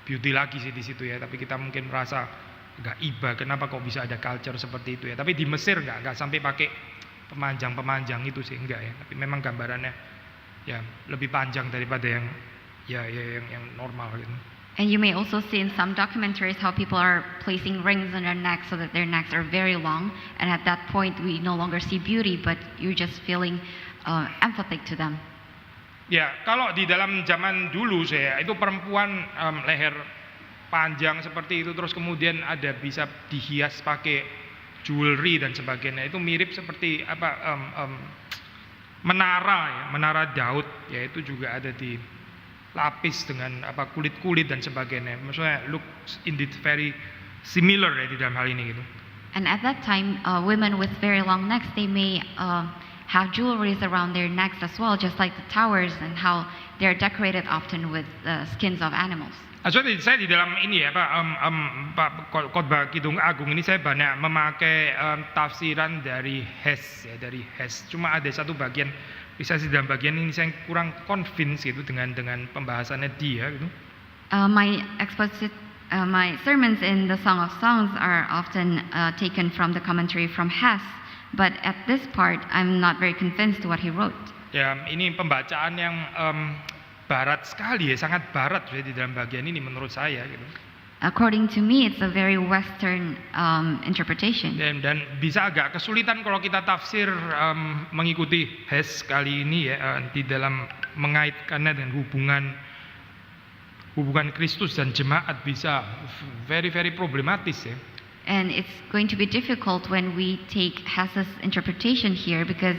beauty lagi sih di situ ya, tapi kita mungkin merasa nggak iba, kenapa kok bisa ada culture seperti itu ya. Tapi di Mesir nggak sampai pakai pemanjang itu sih, enggak ya. Tapi memang gambarannya ya lebih panjang daripada yang yang normal gitu. And you may also see in some documentaries how people are placing rings on their necks so that their necks are very long, and at that point we no longer see beauty, but you're just feeling empathetic to them. Ya, kalau di dalam zaman dulu saya itu perempuan leher panjang seperti itu terus kemudian ada bisa dihias pakai jewelry dan sebagainya, itu mirip seperti menara Daud, ya itu juga ada di lapis dengan kulit-kulit dan sebagainya. Maksudnya looks indeed very similar ya di dalam hal ini gitu. And at that time, women with very long necks, they may have jewelries around their necks as well, just like the towers, and how they're decorated often with skins of animals. Saya di dalam ini ya khotbah Kidung Agung ini saya banyak memakai tafsiran dari Hess ya, dari Hess. Cuma ada satu bagian bisa di dalam bagian ini saya kurang convince gitu dengan pembahasannya dia gitu. My sermons in the Song of Songs are often taken from the commentary from Hess, but at this part I'm not very convinced to what he wrote. Ya, ini pembacaan yang barat sekali ya, sangat barat ya di dalam bagian ini menurut saya gitu. According to me, it's a very Western interpretation. Dan bisa agak kesulitan kalau kita tafsir mengikuti Hess kali ini ya di dalam mengaitkannya dengan hubungan Kristus dan jemaat, bisa very problematis ya. And it's going to be difficult when we take Hess's interpretation here because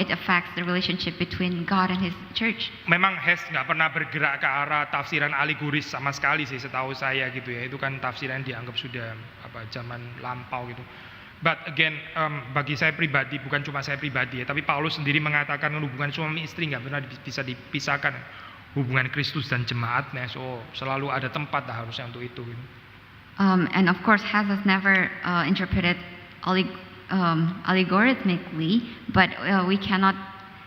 it affects the relationship between God and His church. Memang Hess nggak pernah bergerak ke arah tafsiran alegoris sama sekali sih setahu saya gitu ya. Itu kan tafsiran dianggap sudah zaman lampau gitu. But again, bagi saya pribadi, bukan cuma saya pribadi ya, tapi Paulus sendiri mengatakan hubungan suami istri nggak pernah bisa dipisahkan, hubungan Kristus dan jemaatnya. So selalu ada tempat lah harusnya untuk itu. Gitu. And of course, Hess has never interpreted allegorithmically, but we cannot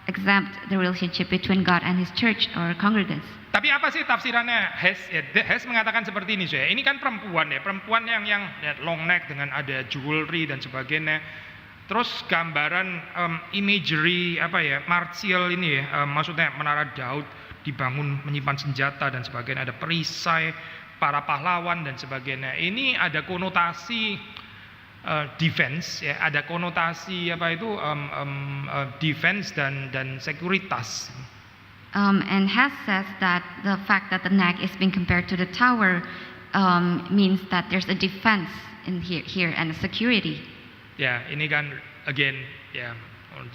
exempt the relationship between God and His church or congregants. Tapi apa sih tafsirannya Hess? Ya, Hess mengatakan seperti ini saya. Ini kan perempuan ya, perempuan yang long neck dengan ada jewelry dan sebagainya. Terus gambaran imagery martial ini ya, maksudnya menara Daud dibangun menyimpan senjata dan sebagainya, ada perisai, para pahlawan dan sebagainya. Ini ada konotasi defense ya, ada konotasi defense dan sekuritas. And Hess says that the fact that the neck is being compared to the tower means that there's a defense in here and a security. Ya, ini kan again ya,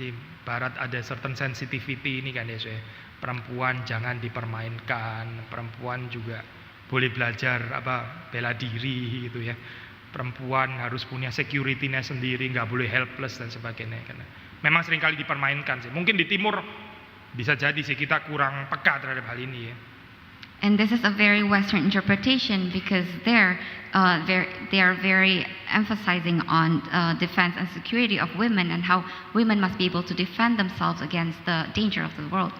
di barat ada certain sensitivity ini kan ya, saya. Perempuan jangan dipermainkan, perempuan juga boleh belajar bela diri gitu ya. Perempuan harus punya security-nya sendiri, nggak boleh helpless dan sebagainya. Karena memang seringkali dipermainkan sih. Mungkin di timur bisa jadi sih kita kurang peka terhadap hal ini ya. And this is a very Western interpretation because they are very emphasizing on defense and security of women and how women must be able to defend themselves against the danger of the world.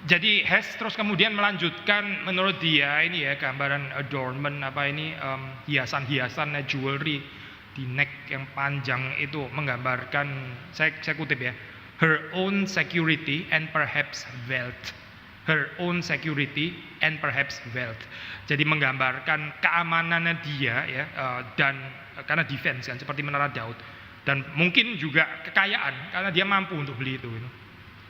Jadi Hess terus kemudian melanjutkan menurut dia ini ya, gambaran adornment hiasan-hiasan jewelry di neck yang panjang itu menggambarkan, saya kutip ya, her own security and perhaps wealth. Her own security and perhaps wealth. Jadi menggambarkan keamanannya dia ya, dan karena defense kan seperti menara Daud, dan mungkin juga kekayaan karena dia mampu untuk beli itu.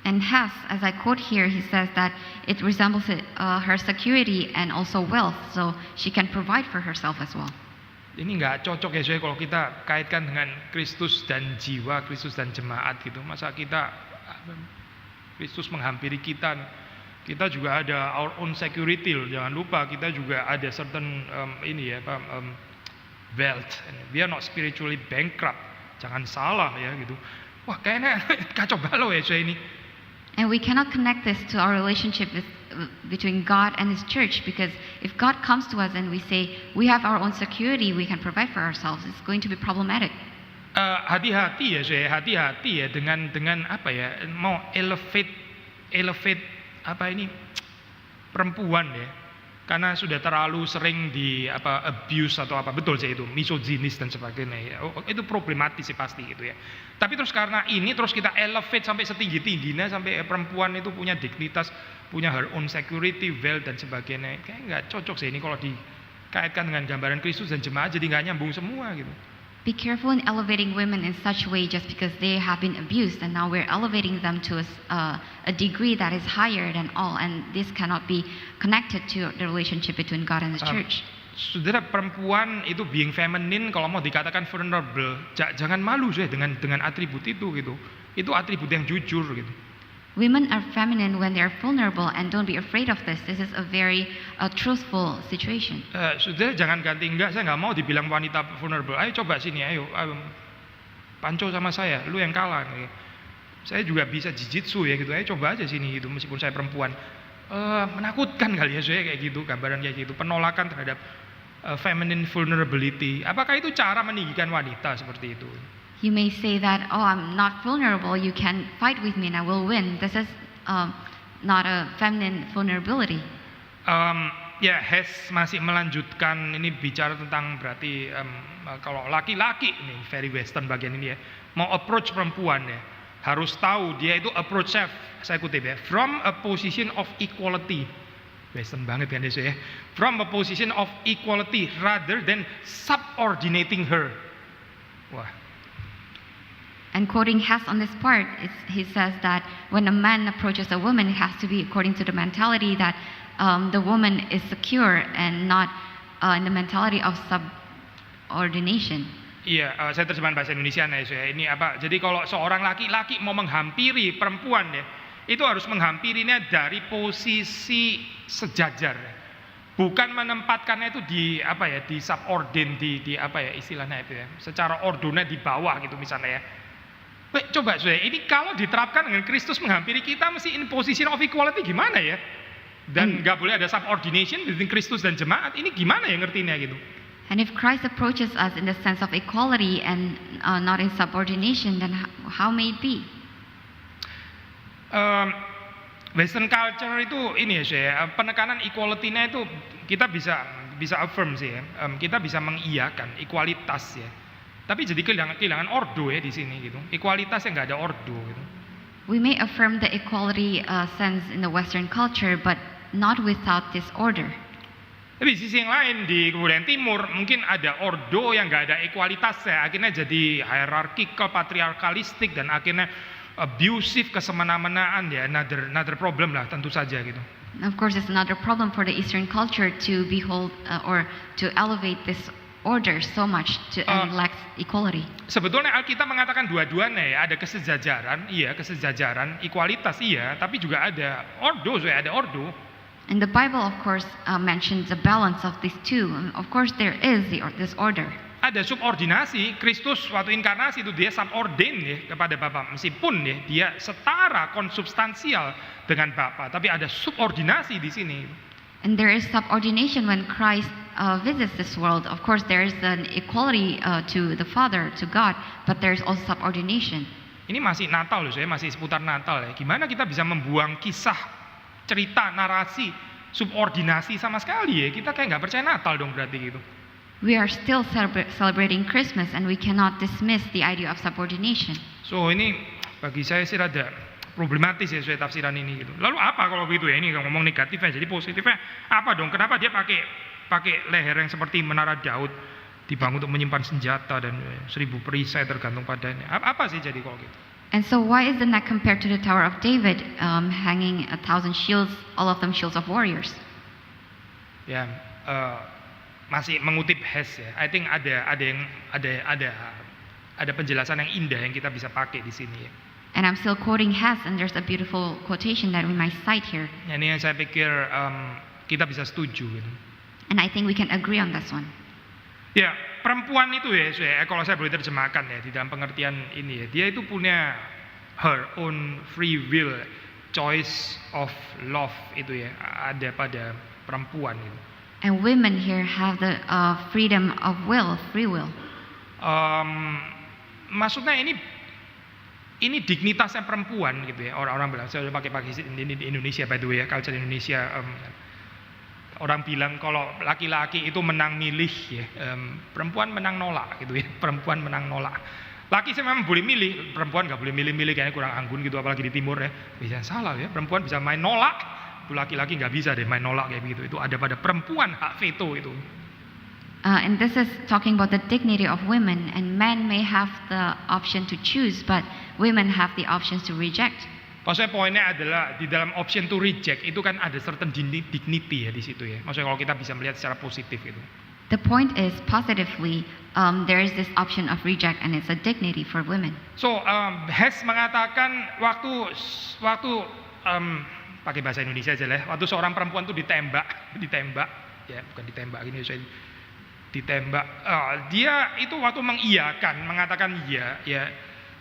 And Hess, as I quote here, he says that it resembles her security and also wealth, so she can provide for herself as well. Ini nggak cocok ya saya kalau kita kaitkan dengan Kristus dan jiwa, Kristus dan jemaat gitu. Masa Kristus menghampiri kita juga ada our own security loh. Jangan lupa kita juga ada certain wealth. We are not spiritually bankrupt. Jangan salah ya gitu. Wah kayaknya kacau balau ya saya ini. And we cannot connect this to our relationship between God and His church, because if God comes to us and we say we have our own security, we can provide for ourselves, it's going to be problematic. Hati-hati ya dengan mau elevate perempuan ya karena sudah terlalu sering di abuse atau apa, betul sih itu misoginis dan sebagainya ya. Itu problematis sih pasti gitu ya. Tapi terus karena ini terus kita elevate sampai setinggi-tingginya sampai perempuan itu punya dignitas, punya her own security, wealth dan sebagainya. Kayak nggak cocok sih ini kalau dikaitkan dengan gambaran Kristus dan jemaat, jadi nggak nyambung semua gitu. Be careful in elevating women in such way just because they have been abused, and now we're elevating them to a degree that is higher than all, and this cannot be connected to the relationship between God and the church. Saudara, perempuan itu being feminine kalau mau dikatakan vulnerable, jangan malu saya dengan atribut itu gitu. Itu atribut yang jujur gitu. Women are feminine when they are vulnerable, and don't be afraid of this. This is a very truthful situation. Saudara jangan ganti, enggak, saya nggak mau dibilang wanita vulnerable. Ayo coba sini, ayo panco sama saya, lu yang kalah. Saya juga bisa jujitsu ya gitu. Ayo coba aja sini gitu, meskipun saya perempuan. Menakutkan kali ya saya kayak gitu, gambaran kayak gitu, penolakan terhadap feminine vulnerability. Apakah itu cara meninggikan wanita seperti itu? You may say that, oh, I'm not vulnerable, you can fight with me and I will win. This is not a feminine vulnerability. Ya, Hess masih melanjutkan ini bicara tentang berarti kalau laki-laki ini very western bagian ini ya, mau approach perempuan ya, harus tahu dia itu approach saya kutip ya, from a position of equality. Western banget kan dia ya. From a position of equality rather than subordinating her. Wah. And quoting Hess on this part, he says that when a man approaches a woman, it has to be according to the mentality that the woman is secure and not in the mentality of subordination. Iya, saya terjemahan bahasa Indonesia nih ya. Ini apa? Jadi kalau seorang laki-laki mau menghampiri perempuan ya, itu harus menghampirinya dari posisi sejajar. Bukan menempatkannya itu di apa ya, di subordin, di apa ya istilahnya itu ya. Secara ordonnya di bawah gitu misalnya ya. Coba saya, ini kalau diterapkan dengan Kristus menghampiri kita mesti in position of equality gimana ya? Dan nggak boleh ada subordination between Kristus dan jemaat. Ini gimana ya ngertinya gitu? And if Christ approaches us in the sense of equality and not in subordination, then how may it be? Western culture itu ini ya saya, penekanan equality-nya itu kita bisa affirm sih ya. Kita bisa mengiyakan equalitas ya. Tapi jadi kehilangan ordo ya di sini gitu. Ekualitasnya nggak ada ordo gitu. We may affirm the equality sense in the Western culture, but not without this order. Tapi di sisi yang lain di Kebudayaan Timur mungkin ada ordo yang nggak ada ekualitasnya, akhirnya jadi hierarchical, patriarkalistik dan akhirnya abusive, kesemena-menaan ya, another problem lah tentu saja gitu. Of course, it's another problem for the Eastern culture to behold or to elevate this order so much and lacks equality. Sebetulnya Alkitab mengatakan dua-duanya ya, ada kesejajaran, iya kesejajaran, ekualitas iya, tapi juga ada ordo, ada ordo. And the Bible, of course, mentions the balance of these two. Of course, there is this order. Ada subordinasi. Kristus waktu inkarnasi itu dia subordin ya kepada Bapa, meskipun ya dia setara konsubstansial dengan Bapa, tapi ada subordinasi di sini. And there is subordination when Christ visits this world. Of course, there is an equality to the Father, to God, but there is also subordination. Ini masih Natal loh, saya masih seputar Natal ya. Gimana kita bisa membuang kisah, cerita, narasi, subordinasi sama sekali ya? Kita kayak nggak percaya Natal dong berarti gitu. We are still celebrating Christmas, and we cannot dismiss the idea of subordination. So ini bagi saya sih rada problematis ya soal tafsiran ini gitu. Lalu apa kalau begitu ya, ini ngomong negatifnya, jadi positifnya apa dong? Kenapa dia pakai leher yang seperti menara Daud dibangun untuk menyimpan senjata dan 1000 perisai tergantung padanya? Apa sih jadi kalau gitu? And so why is the neck compared to the Tower of David, hanging 1,000 shields, all of them shields of warriors? Ya, masih mengutip Hess ya. I think ada penjelasan yang indah yang kita bisa pakai di sini ya. And I'm still quoting Hess, and there's a beautiful quotation that we might cite here. Ini yang saya pikir kita bisa setuju gitu. And I think we can agree on this one. Ya, perempuan itu ya, kalau saya boleh terjemahkan ya di dalam pengertian ini ya, dia itu punya her own free will, choice of love itu ya, ada pada perempuan itu. And women here have the freedom of will, free will. Maksudnya ini dignitasnya perempuan gitu ya, orang-orang bilang, saya udah pakai di Indonesia by the way ya, culture Indonesia, Orang bilang kalau laki-laki itu menang milih ya, perempuan menang nolak gitu ya, perempuan menang nolak. Laki sih memang boleh milih, perempuan nggak boleh milih-milih, kayaknya kurang anggun gitu, apalagi di timur ya. Bisa salah ya, perempuan bisa main nolak, itu laki-laki nggak bisa deh main nolak kayak begitu. Itu ada pada perempuan hak veto itu. And this is talking about the dignity of women, and men may have the option to choose, but women have the options to reject. Maksudnya poinnya adalah di dalam option to reject itu kan ada certain dignity ya di situ ya. Maksudnya kalau kita bisa melihat secara positif itu. The point is, positively, there is this option of reject, and it's a dignity for women. So Hess mengatakan waktu pakai bahasa Indonesia aja lah. Waktu seorang perempuan tuh ditembak ya, bukan ditembak gini saya ditembak. Dia itu waktu mengiyakan, mengatakan iya, ya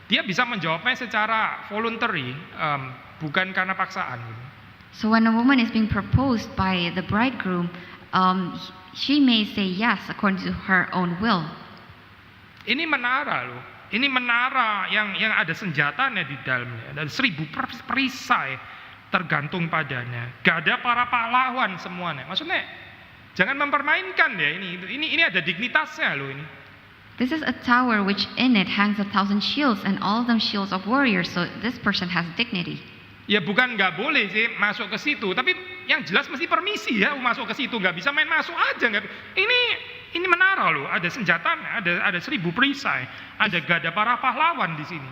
dia bisa menjawabnya secara voluntary, bukan karena paksaan. So when a woman is being proposed by the bridegroom, she may say yes according to her own will. Ini menara loh. Ini menara yang ada senjatanya di dalamnya, dan 1000 perisai tergantung padanya. Gak ada para pahlawan semuanya. Maksudnya jangan mempermainkan ya ini ada dignitasnya loh ini. This is a tower which in it hangs 1,000 shields, and all of them shields of warriors, so this person has dignity. Ya bukan nggak boleh sih masuk ke situ, tapi yang jelas mesti permisi ya masuk ke situ, nggak bisa main masuk aja nggak. Ini menara loh, ada senjatanya, ada 1000 perisai, ada gada para pahlawan di sini.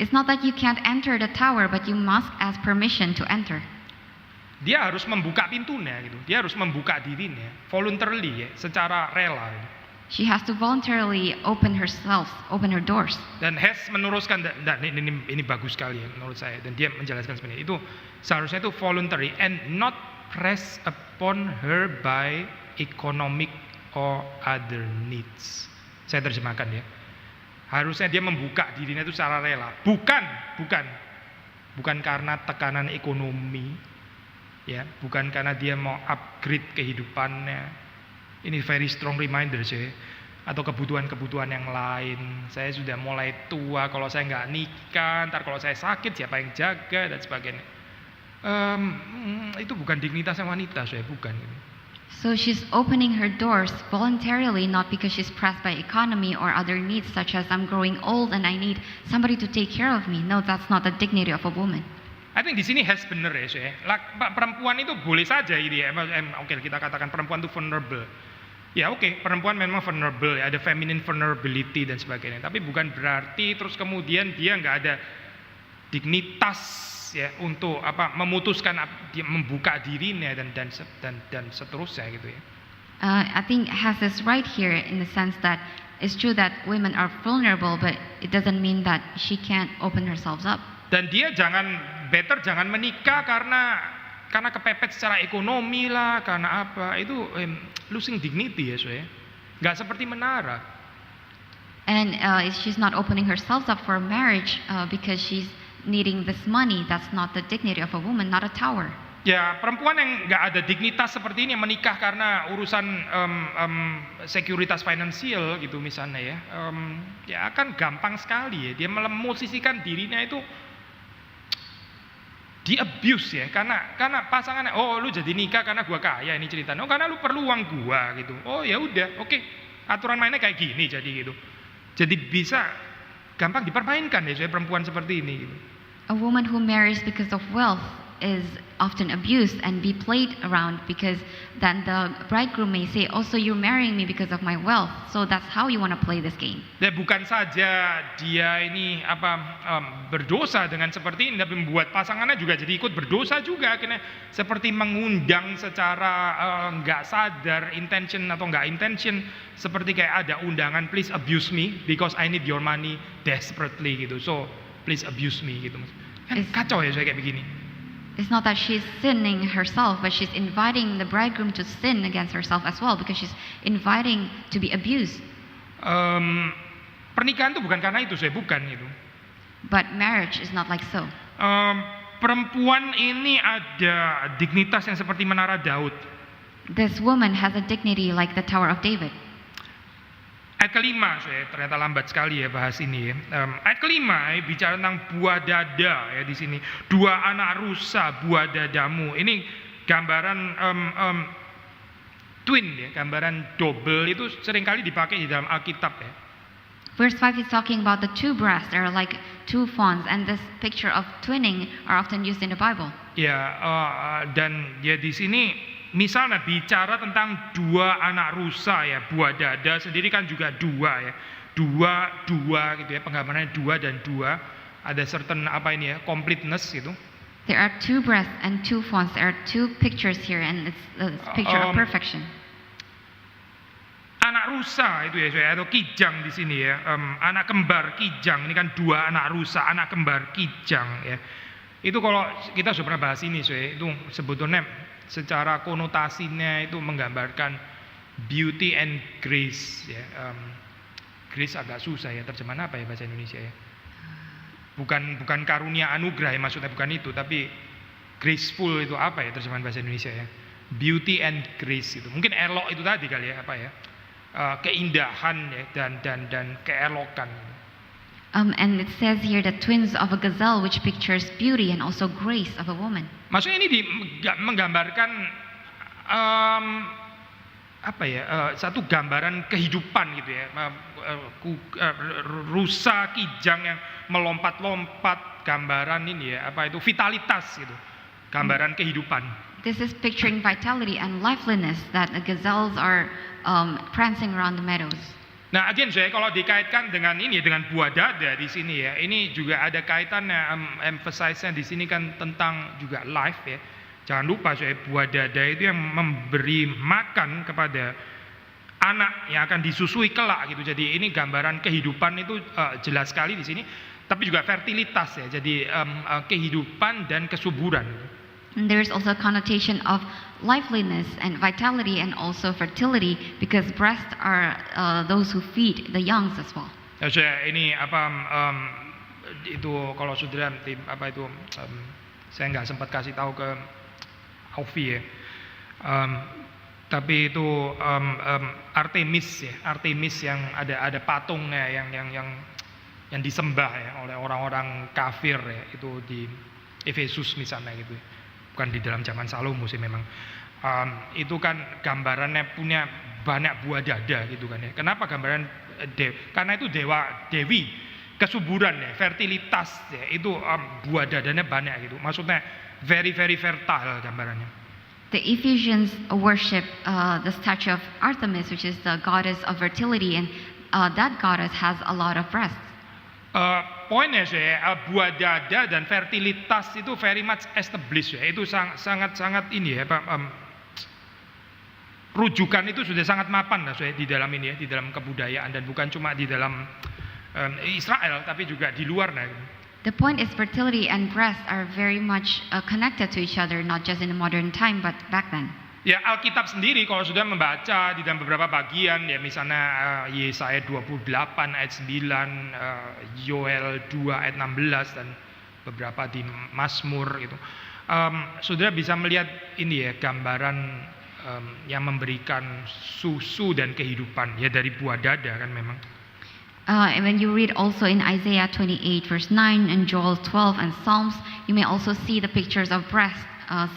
It's not that you can't enter the tower, but you must ask permission to enter. Dia harus membuka pintunya gitu, dia harus membuka dirinya, voluntarily ya, secara rela. She has to voluntarily open herself, open her doors. Dan Hess meneruskan, ini bagus sekali ya menurut saya, dan dia menjelaskan sebenarnya itu seharusnya itu voluntary and not pressed upon her by economic or other needs. Saya terjemahkan ya. Harusnya dia membuka dirinya itu secara rela, bukan karena tekanan ekonomi, ya, bukan karena dia mau upgrade kehidupannya. Ini very strong reminder sih, atau kebutuhan-kebutuhan yang lain. Saya sudah mulai tua, kalau saya nggak nikah, ntar kalau saya sakit siapa yang jaga dan sebagainya. Itu bukan dignitasnya wanita, saya bukan. So she's opening her doors voluntarily, not because she's pressed by economy or other needs, such as I'm growing old and I need somebody to take care of me. No, that's not the dignity of a woman. I think di sini Hess bener ya, saya. Perempuan itu boleh saja ini ya. Oke, kita katakan perempuan itu vulnerable. Ya oke, perempuan memang vulnerable, ya, ada feminine vulnerability dan sebagainya. Tapi bukan berarti terus kemudian dia nggak ada dignitas ya untuk memutuskan dia membuka dirinya dan seterusnya gitu ya. I think Hess is right here in the sense that it's true that women are vulnerable, but it doesn't mean that she can't open herself up. Dan dia jangan menikah karena kepepet secara ekonomi lah, karena apa, itu losing dignity ya soalnya. Nggak seperti menara. And she's not opening herself up for marriage because she's needing this money. That's not the dignity of a woman, not a tower. Ya, perempuan yang nggak ada dignitas seperti ini yang menikah karena urusan sekuritas finansial gitu misalnya ya, ya akan gampang sekali ya dia memosisikan dirinya itu di abuse ya, karena pasangannya, oh lu jadi nikah karena gua kaya ini ceritanya, oh karena lu perlu uang gua gitu, oh ya udah, oke, aturan mainnya kayak gini jadi gitu, jadi bisa gampang dipermainkan ya saya perempuan seperti ini gitu. A woman who marries because of wealth is often abused and be played around, because then the bridegroom may say, oh so you're marrying me because of my wealth, so that's how you want to play this game. Dan bukan saja dia ini berdosa dengan seperti ini, tapi membuat pasangannya juga jadi ikut berdosa juga, akhirnya seperti mengundang secara nggak sadar, intention atau nggak intention, seperti kayak ada undangan, please abuse me because I need your money desperately gitu, so please abuse me gitu. Kan kacau ya saya kayak begini. It's not that she's sinning herself, but she's inviting the bridegroom to sin against herself as well, because she's inviting to be abused. Pernikahan itu bukan karena itu, saya bukan itu. But marriage is not like so. Perempuan ini ada dignitas yang seperti menara Daud. This woman has a dignity like the Tower of David. Ayat kelima, saya ternyata lambat sekali ya bahas ini ya. Ayat kelima bicara tentang buah dada ya di sini. 2 anak rusa buah dadamu. Ini gambaran twin ya, gambaran double itu seringkali dipakai di dalam Alkitab ya. Verse 5 is talking about the two breasts. They are like two fawns, and this picture of twinning are often used in the Bible. Ya, dan ya di sini misalnya bicara tentang dua anak rusa ya, buah dada sendiri kan juga dua ya, dua gitu ya, penggambarannya dua dan dua, ada certain apa ini ya, completeness gitu. There are two breasts and two fawns. There are two pictures here, and it's a picture of perfection. Anak rusa itu ya, atau kijang di sini ya, anak kembar kijang, ini kan dua anak rusa, anak kembar kijang ya. Itu kalau kita sudah pernah bahas ini, itu sebetulnya secara konotasinya itu menggambarkan beauty and grace ya. Grace agak susah ya, terjemahan apa ya bahasa Indonesia ya? Bukan karunia anugerah ya, maksudnya bukan itu, tapi graceful itu apa ya terjemahan bahasa Indonesia ya? Beauty and grace itu. Mungkin elok itu tadi kali ya, apa ya? Keindahan ya, dan keelokan. And it says here the twins of a gazelle, which pictures beauty and also grace of a woman. Maksudnya ini menggambarkan apa ya, satu gambaran kehidupan gitu ya, rusa kijang yang melompat-lompat, gambaran ini ya, apa itu, vitalitas gitu, gambaran kehidupan. This is picturing vitality and liveliness, that the gazelles are prancing around the meadows. Nah, again saya kalau dikaitkan dengan ini, dengan buah dada di sini ya, ini juga ada kaitannya, emphasize-nya di sini kan tentang juga life ya. Jangan lupa saya, buah dada itu yang memberi makan kepada anak yang akan disusui kelak gitu. Jadi ini gambaran kehidupan itu jelas sekali di sini, tapi juga fertilitas ya. Jadi kehidupan dan kesuburan. And there's also a connotation of liveliness and vitality and also fertility, because breasts are those who feed the youngs as well. Ya, saya ini apa itu kalau saudara apa itu saya nggak sempat kasih tahu ke Aufi ya. Tapi itu Artemis ya, Artemis yang ada patungnya yang disembah ya oleh orang-orang kafir ya, itu di Efesus misalnya gitu. Bukan di dalam zaman Salomo sih memang. Itu kan gambarannya punya banyak buah dada gitu kan ya. Kenapa gambaran karena itu dewi kesuburan ya, fertilitas ya, itu buah dadanya banyak gitu. Maksudnya very very fertile gambarannya. The Ephesians worship the statue of Artemis, which is the goddess of fertility, and that goddess has a lot of breasts. Poinnya saya, buah dada dan fertilitas itu very much established ya. Itu sangat ini ya, rujukan itu sudah sangat mapan lah saya di dalam ini ya, di dalam kebudayaan, dan bukan cuma di dalam Israel tapi juga di luar nah. The point is fertility and breast are very much connected to each other, not just in the modern time but back then. Ya, Alkitab sendiri kalau sudah membaca di dalam beberapa bagian ya, misalnya Yesaya 28 ayat 9, Yoel 2 ayat 16 dan beberapa di Mazmur itu, saudara bisa melihat ini ya, gambaran yang memberikan susu dan kehidupan ya dari buah dada kan memang. And when you read also in Isaiah 28 verse 9 and Joel 12 and Psalms, you may also see the pictures of breast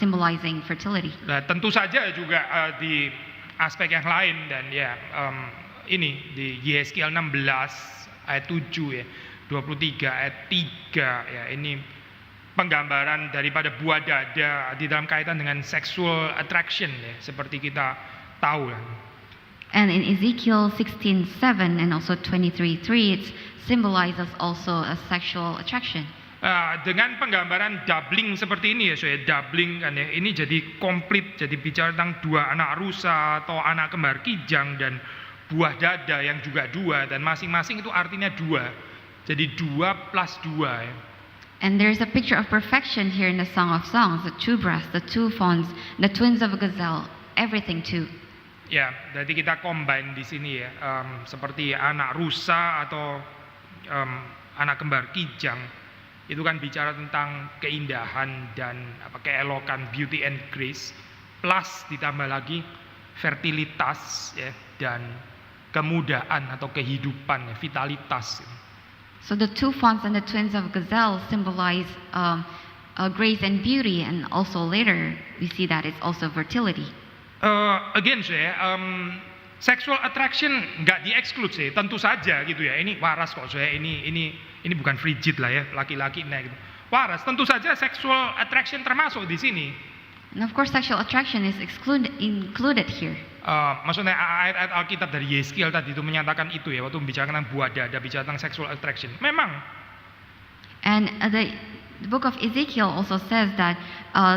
symbolizing fertility. Nah, tentu saja juga di aspek yang lain, dan ya ini di Yeskiel 16 ayat 7 ya, 23 ayat 3 ya, ini penggambaran daripada buah dada di dalam kaitan dengan sexual attraction ya, seperti kita tahu lah. And in Ezekiel 16:7 and also 23:3, it symbolizes also a sexual attraction. Dengan penggambaran doubling seperti ini ya, saya doubling kan ya, ini jadi komplit, jadi bicara tentang dua anak rusa atau anak kembar kijang dan buah dada yang juga dua, dan masing-masing itu artinya dua, jadi 2 plus 2 ya. And there's a picture of perfection here in the Song of Songs, the two breasts, the two fawns, the twins of a gazelle, everything two. Ya, jadi kita combine di sini ya, seperti anak rusa atau anak kembar kijang, itu kan bicara tentang keindahan dan keelokan, beauty and grace, plus ditambah lagi fertilitas ya, dan kemudahan atau kehidupan ya, vitalitas. So the two fawns and the twins of a gazelle symbolize grace and beauty, and also later we see that it's also fertility. Again saya, sexual attraction nggak di-exclude sih, tentu saja gitu ya. Ini waras kok saya, ini bukan frigid lah ya, laki-laki nah gitu. Waras, tentu saja sexual attraction termasuk di sini. And of course, sexual attraction is included here. Maksudnya ayat-ayat Alkitab dari Yeskiel tadi itu menyatakan itu ya, waktu bicara tentang buah dada, bicara tentang sexual attraction. Memang. And the book of Ezekiel also says that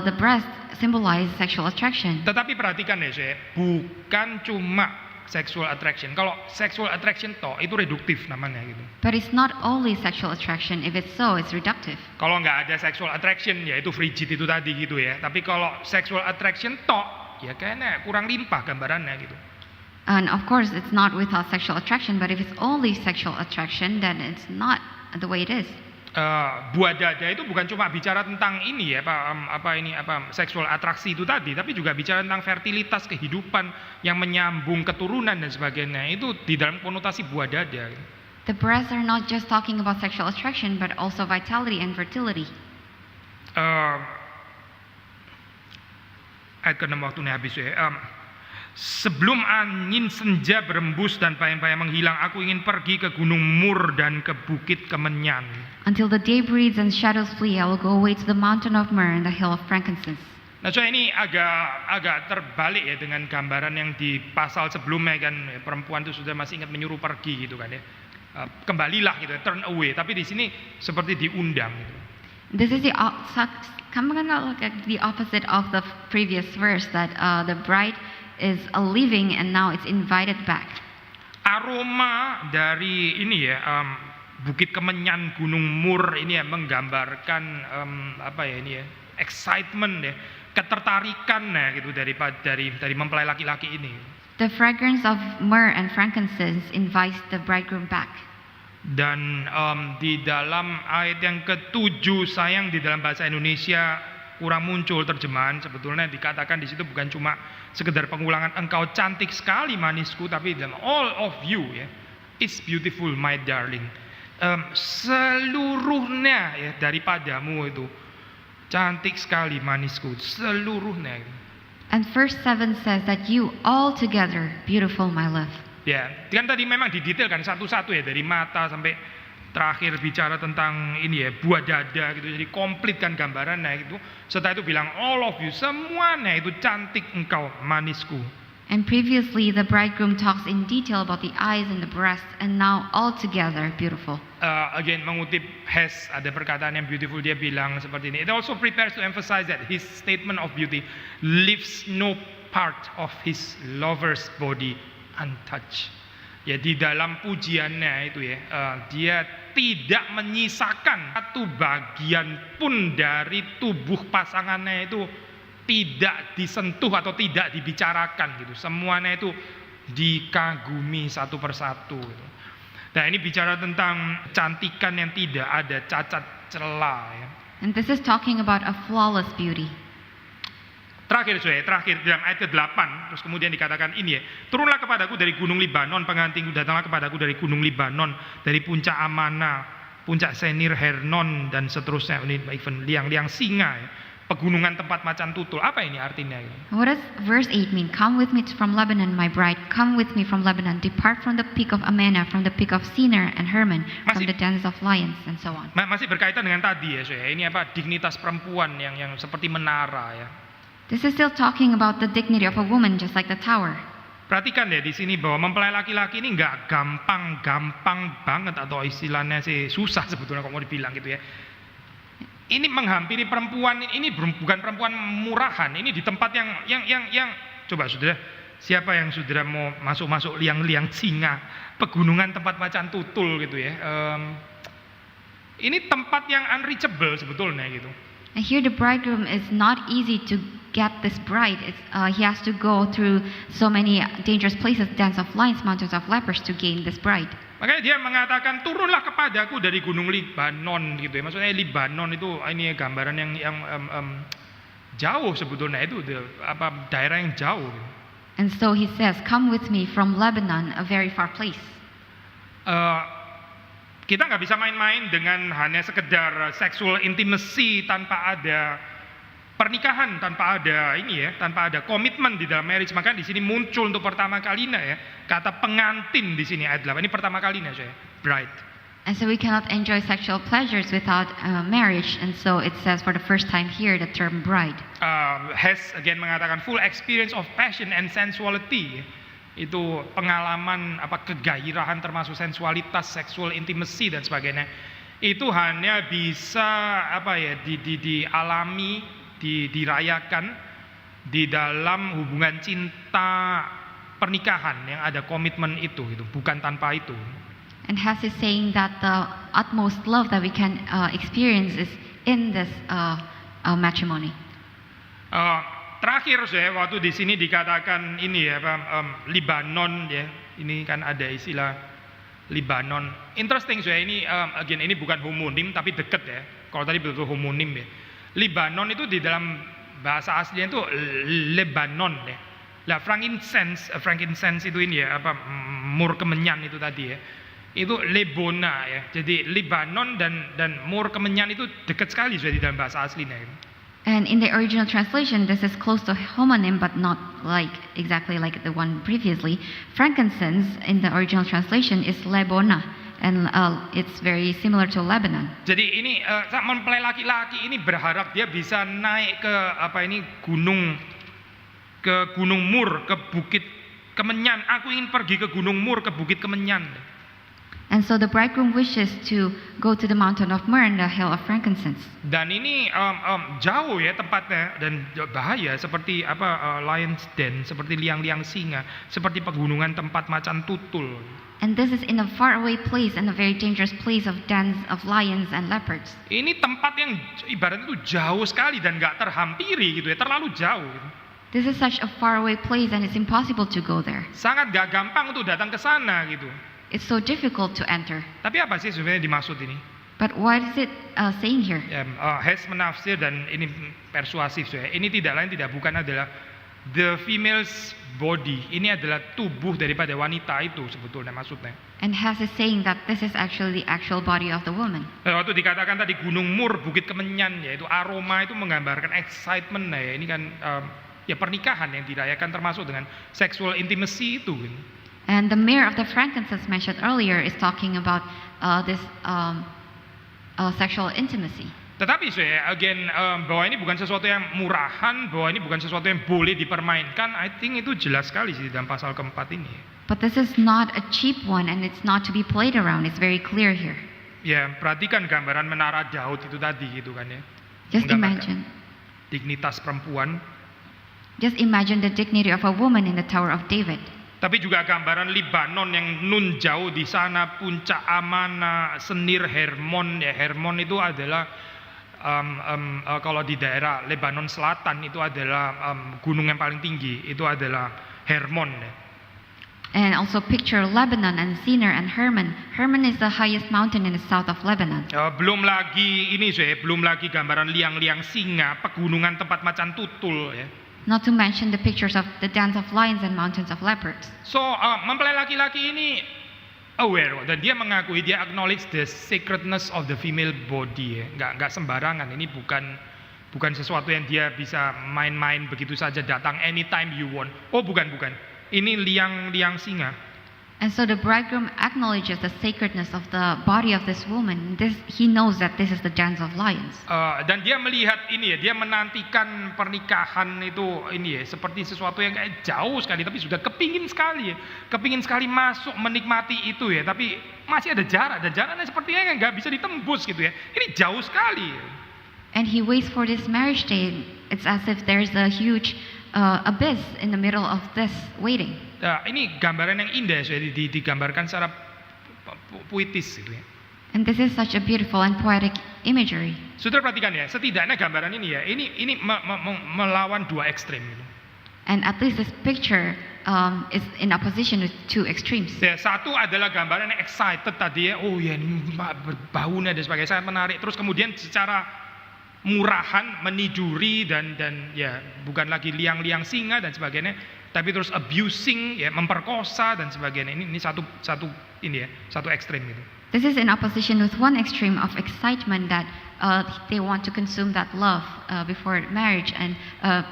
the breast symbolizes sexual attraction. Tetapi perhatikan ya saya, bukan cuma sexual attraction. Kalau sexual attraction toh itu reduktif namanya gitu. But it's not only sexual attraction. If it's so, it's reductive. Kalau nggak ada sexual attraction ya itu frigid itu tadi gitu ya. Tapi kalau sexual attraction toh ya kayaknya kurang limpah gambarannya gitu. And of course, it's not without sexual attraction. But if it's only sexual attraction, then it's not the way it is. Buah dada itu bukan cuma bicara tentang ini ya, seksual atraksi itu tadi, tapi juga bicara tentang fertilitas kehidupan yang menyambung keturunan dan sebagainya. Itu di dalam konotasi buah dada. The breasts are not just talking about sexual attraction, but also vitality and fertility. Ayat ke-6 waktunya habis ya. Sebelum angin senja berembus dan bayang-bayang menghilang, aku ingin pergi ke Gunung Mur dan ke Bukit Kemenyan. Until the day breathes and shadows flee, I will go away to the mountain of myrrh and the hill of frankincense. Nah, so ini agak terbalik ya dengan gambaran yang di pasal sebelumnya kan, perempuan itu sudah masih ingat menyuruh pergi gitu kan ya. Kembalilah gitu, turn away. Tapi di sini seperti diundang gitu. This is the opposite of the previous verse that the bride is leaving and now it's invited back. Aroma dari ini ya, Bukit Kemenyan, Gunung Mur ini ya menggambarkan excitement ya, ketertarikan ya gitu dari mempelai laki-laki ini. The fragrance of myrrh and frankincense invites the bridegroom back. Dan di dalam ayat yang ke-7 sayang di dalam bahasa Indonesia kurang muncul terjemahan. Sebetulnya dikatakan di situ bukan cuma sekedar pengulangan engkau cantik sekali manisku, tapi dalam all of you ya, it's beautiful my darling. Seluruhnya ya daripadamu itu cantik sekali manisku, seluruhnya. And verse 7 says that you all together beautiful my love. Ya, kan tadi memang didetailkan satu-satu ya dari mata sampai terakhir bicara tentang ini ya buah dada gitu, jadi komplit kan gambarannya gitu. Setelah itu bilang all of you, semuanya itu cantik engkau manisku. And previously the bridegroom talks in detail about the eyes and the breasts, and now all together beautiful. Again mengutip Hess, ada perkataan yang beautiful, dia bilang seperti ini. It also prepares to emphasize that his statement of beauty leaves no part of his lover's body untouched. Ya di dalam pujiannya itu ya, dia tidak menyisakan satu bagian pun dari tubuh pasangannya itu tidak disentuh atau tidak dibicarakan gitu. Semuanya itu dikagumi satu persatu gitu. Nah ini bicara tentang kecantikan yang tidak ada cacat celah ya. And this is talking about a flawless beauty. Terakhir dalam ayat ke-8 terus kemudian dikatakan ini ya, turunlah kepadaku dari gunung Libanon pengantinku, datanglah kepadaku dari gunung Libanon, dari puncak Amana, puncak Senir, Hernon dan seterusnya, ini even liang-liang singa ya, pegunungan tempat macan tutul. Apa ini artinya? What does verse 8 mean? Come with me from Lebanon, my bride. Come with me from Lebanon. Depart from the peak of Amana, from the peak of Senir and Hermon, from the dens of lions, and so on. Masih berkaitan dengan tadi ya, ini dignitas perempuan yang seperti menara ya. This is still talking about the dignity of a woman, just like the tower. Perhatikan ya di sini bahwa mempelai laki-laki ini nggak gampang banget, atau istilahnya sih susah sebetulnya kalau mau dibilang gitu ya. Ini menghampiri perempuan ini bukan perempuan murahan. Ini di tempat yang coba saudara, siapa yang saudara mau masuk liang-liang singa, pegunungan tempat macan tutul gitu ya. Ini tempat yang unreachable sebetulnya gitu. And here the bridegroom is not easy to get this bride. He has to go through so many dangerous places, dens of lions, mountains of lepers, to gain this bride. Makanya dia mengatakan turunlah kepadaku dari gunung Libanon gitu ya. Maksudnya Libanon itu ini gambaran yang jauh sebetulnya, itu daerah yang jauh. And so he says, come with me from Lebanon, a very far place. Kita nggak bisa main-main dengan hanya sekedar sexual intimacy tanpa ada pernikahan tanpa ada tanpa ada komitmen di dalam marriage. Maka di sini muncul untuk pertama kalinya kata pengantin di sini ayat 8. Ini pertama kalinya bride. And so we cannot enjoy sexual pleasures without marriage. And so it says for the first time here the term bride. Has again mengatakan full experience of passion and sensuality. Itu pengalaman kegairahan termasuk sensualitas, sexual intimacy dan sebagainya. Itu hanya bisa dialami, dirayakan di dalam hubungan cinta pernikahan yang ada komitmen itu, bukan tanpa itu. And Hess is saying that the utmost love that we can experience is in this matrimony. Terakhir waktu di sini dikatakan ini Libanon ini kan ada istilah Libanon. Interesting ini again ini bukan homonim tapi dekat Kalau tadi betul homonim Libanon itu di dalam bahasa aslinya itu Lebanon Lah frankincense itu ini mur kemenyan itu tadi itu Lebona Jadi Libanon dan mur kemenyan itu dekat sekali di dalam bahasa aslinya. And in the original translation, this is close to homonym, but not exactly like the one previously. Frankincense in the original translation is Lebona, and it's very similar to Lebanon. Jadi ini mempelai laki-laki ini berharap dia bisa naik ke gunung Mur, ke bukit Kemenyan. Aku ingin pergi ke gunung Mur, ke bukit Kemenyan. And so the bridegroom wishes to go to the mountain of myrrh and the hill of frankincense. Dan ini jauh tempatnya dan bahaya seperti lion's den, seperti liang-liang singa, seperti pegunungan tempat macan tutul. And this is in a faraway place and a very dangerous place of dens of lions and leopards. Ini tempat yang ibaratnya itu jauh sekali dan nggak terhampiri terlalu jauh. This is such a faraway place and it's impossible to go there. Sangat nggak gampang untuk datang ke sana It's so difficult to enter. Tapi apa sih sebenarnya dimaksud ini? But what is it saying here? Hess menafsir dan ini persuasif Ini tidak lain tidak bukan adalah the female's body. Ini adalah tubuh daripada wanita itu sebetulnya maksudnya. And Hess is saying that this is actually the actual body of the woman. Waktu dikatakan tadi gunung Mur, bukit Kemenyan itu aroma itu menggambarkan excitement ini kan pernikahan yang dirayakan termasuk dengan sexual intimacy itu. And the myrrh of the frankincense mentioned earlier is talking about this sexual intimacy. Tetapi again bahwa ini bukan sesuatu yang murahan, bahwa ini bukan sesuatu yang boleh dipermainkan. I think itu jelas sekali di dalam pasal keempat ini. But this is not a cheap one and it's not to be played around. It's very clear here. Perhatikan gambaran menara Daud itu tadi kan Just imagine. Dignitas perempuan. Just imagine the dignity of a woman in the Tower of David. Tapi juga gambaran Libanon yang nun jauh di sana, puncak Amana, Senir Hermon. Hermon itu adalah kalau di daerah Lebanon Selatan itu adalah gunung yang paling tinggi. Itu adalah Hermon. And also picture Lebanon and Sinir and Hermon. Hermon is the highest mountain in the south of Lebanon. Belum lagi gambaran liang-liang singa, pegunungan tempat macan tutul Not to mention the pictures of the dens of lions and mountains of leopards. So mempelai laki-laki ini aware dan dia mengakui, dia acknowledge the sacredness of the female body nggak sembarangan. Ini bukan sesuatu yang dia bisa main-main begitu saja datang anytime you want. Bukan. Ini liang-liang singa. And so the bridegroom acknowledges the sacredness of the body of this woman. He knows that this is the dens of lions. Dan dia melihat dia menantikan pernikahan itu seperti sesuatu yang kayak jauh sekali, tapi sudah kepingin sekali masuk menikmati itu tapi masih ada jarak, dan jaraknya sepertinya nggak bisa ditembus Ini jauh sekali. And he waits for this marriage day. It's as if there's a huge abyss in the middle of this waiting. Ini gambaran yang indah digambarkan secara puitis And this is such a beautiful and poetic imagery. Saudara perhatikan setidaknya gambaran ini ini melawan dua ekstrem. And at least this picture is in opposition with two extremes. Satu adalah gambaran yang excited tadi ini berbaunya dan sebagainya, sangat menarik. Terus kemudian secara murahan meniduri dan bukan lagi liang-liang singa dan sebagainya. tapi terus abusing, ya, memperkosa dan sebagainya. Ini satu ekstrem gitu. This is in opposition with one extreme of excitement that they want to consume that love before marriage and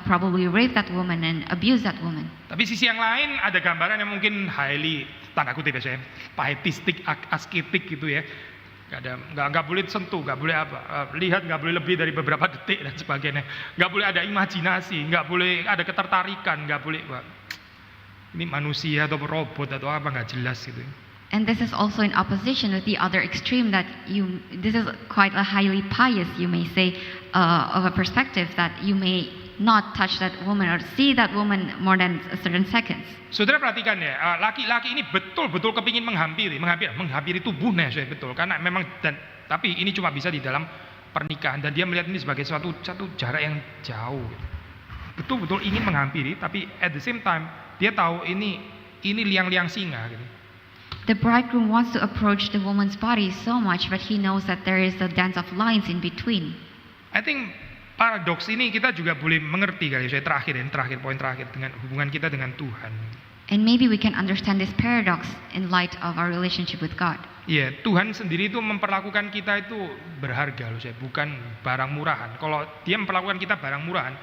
probably rape that woman and abuse that woman. Tapi sisi yang lain ada gambaran yang mungkin highly tanda kutip ya, pietistic, asketik gitu ya. Nggak boleh sentuh, nggak boleh lihat, nggak boleh lebih dari beberapa detik dan sebagainya. Nggak boleh ada imajinasi, nggak boleh ada ketertarikan, nggak boleh. Ini manusia atau robot atau apa nggak jelas gitu. And this is also in opposition with the other extreme that this is quite a highly pious, you may say, of a perspective that you may not touch that woman or see that woman more than a certain seconds. Saudara perhatikan ya, laki-laki ini betul-betul kepingin menghampiri tubuhnya, saya betul. Karena memang tapi ini cuma bisa di dalam pernikahan dan dia melihat ini sebagai satu jarak yang jauh. Betul-betul ingin menghampiri, tapi at the same time dia tahu ini liang-liang singa gitu. The bridegroom wants to approach the woman's body so much, but he knows that there is a dance of lines in between. I think paradoks ini kita juga boleh mengerti kali. Saya poin terakhir dengan hubungan kita dengan Tuhan. And maybe we can understand this paradox in light of our relationship with God. Iya, Tuhan sendiri itu memperlakukan kita itu berharga loh, saya, bukan barang murahan. Kalau dia memperlakukan kita barang murahan,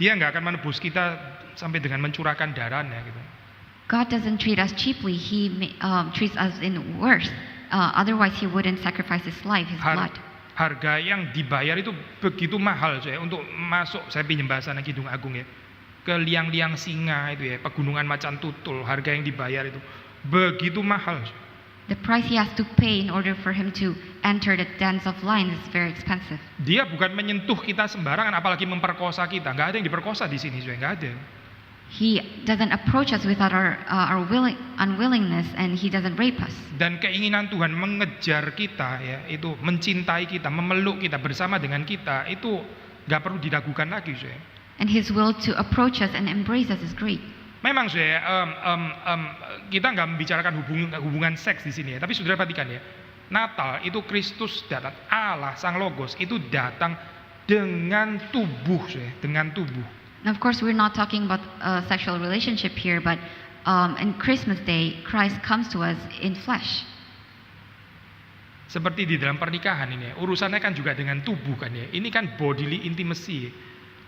dia nggak akan menebus kita sampai dengan mencurahkan darahnya gitu. God doesn't treat us cheaply. He treats us in worse. Otherwise, He wouldn't sacrifice His life, His blood. Harga yang dibayar itu begitu mahal, saya, untuk masuk, saya pinjam bahasa Kidung Agung ya, ke liang-liang singa itu ya, pegunungan macan tutul. Harga yang dibayar itu begitu mahal. The price he has to pay in order for him to enter the dance of lions is very expensive. Dia bukan menyentuh kita sembarangan, apalagi memperkosa kita. Nggak ada yang diperkosa di sini, nggak ada. He doesn't approach us without our unwillingness, and he doesn't rape us. Dan keinginan Tuhan mengejar kita, ya, itu mencintai kita, memeluk kita, bersama dengan kita, itu nggak perlu diragukan lagi, saya. And His will to approach us and embrace us is great. Memang saya, kita nggak membicarakan hubungan seks di sini ya, tapi saudara perhatikan ya, Natal itu Kristus datang, Allah Sang Logos itu datang dengan tubuh, saya, dengan tubuh. Now, of course, we're not talking about a sexual relationship here, but in Christmas Day, Christ comes to us in flesh. Seperti di dalam pernikahan ini, urusannya kan juga dengan tubuh kan ya. Ini kan bodily intimacy.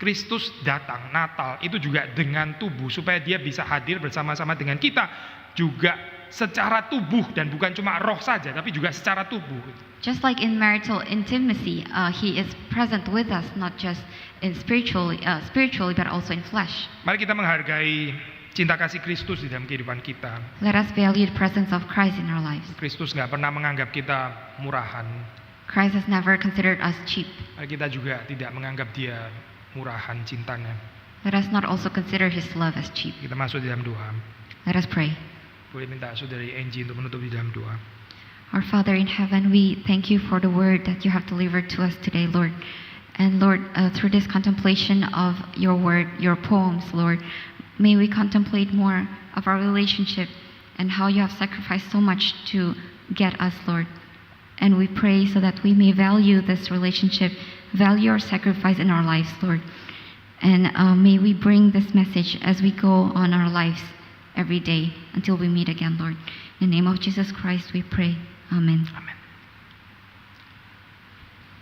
Kristus datang Natal itu juga dengan tubuh supaya dia bisa hadir bersama-sama dengan kita juga secara tubuh dan bukan cuma roh saja tapi juga secara tubuh. Just like in marital intimacy, He is present with us not just in spiritually but also in flesh. Mari kita menghargai cinta kasih Kristus di dalam kehidupan kita. Let us value the presence of Christ in our lives. Kristus nggak pernah menganggap kita murahan. Christ has never considered us cheap. Mari kita juga tidak menganggap dia murahan cintanya. Let us not also consider His love as cheap. Kita masuk di dalam doa. Let us pray. Boleh minta saudari Angie untuk menutup di dalam doa. Our Father in heaven, we thank you for the word that you have delivered to us today, Lord. And Lord, through this contemplation of your word, your poems, Lord, may we contemplate more of our relationship and how you have sacrificed so much to get us, Lord. And we pray so that we may value this relationship, value your sacrifice in our lives, Lord. And may we bring this message as we go on our lives every day until we meet again, Lord. In the name of Jesus Christ we pray. Amen. Amen.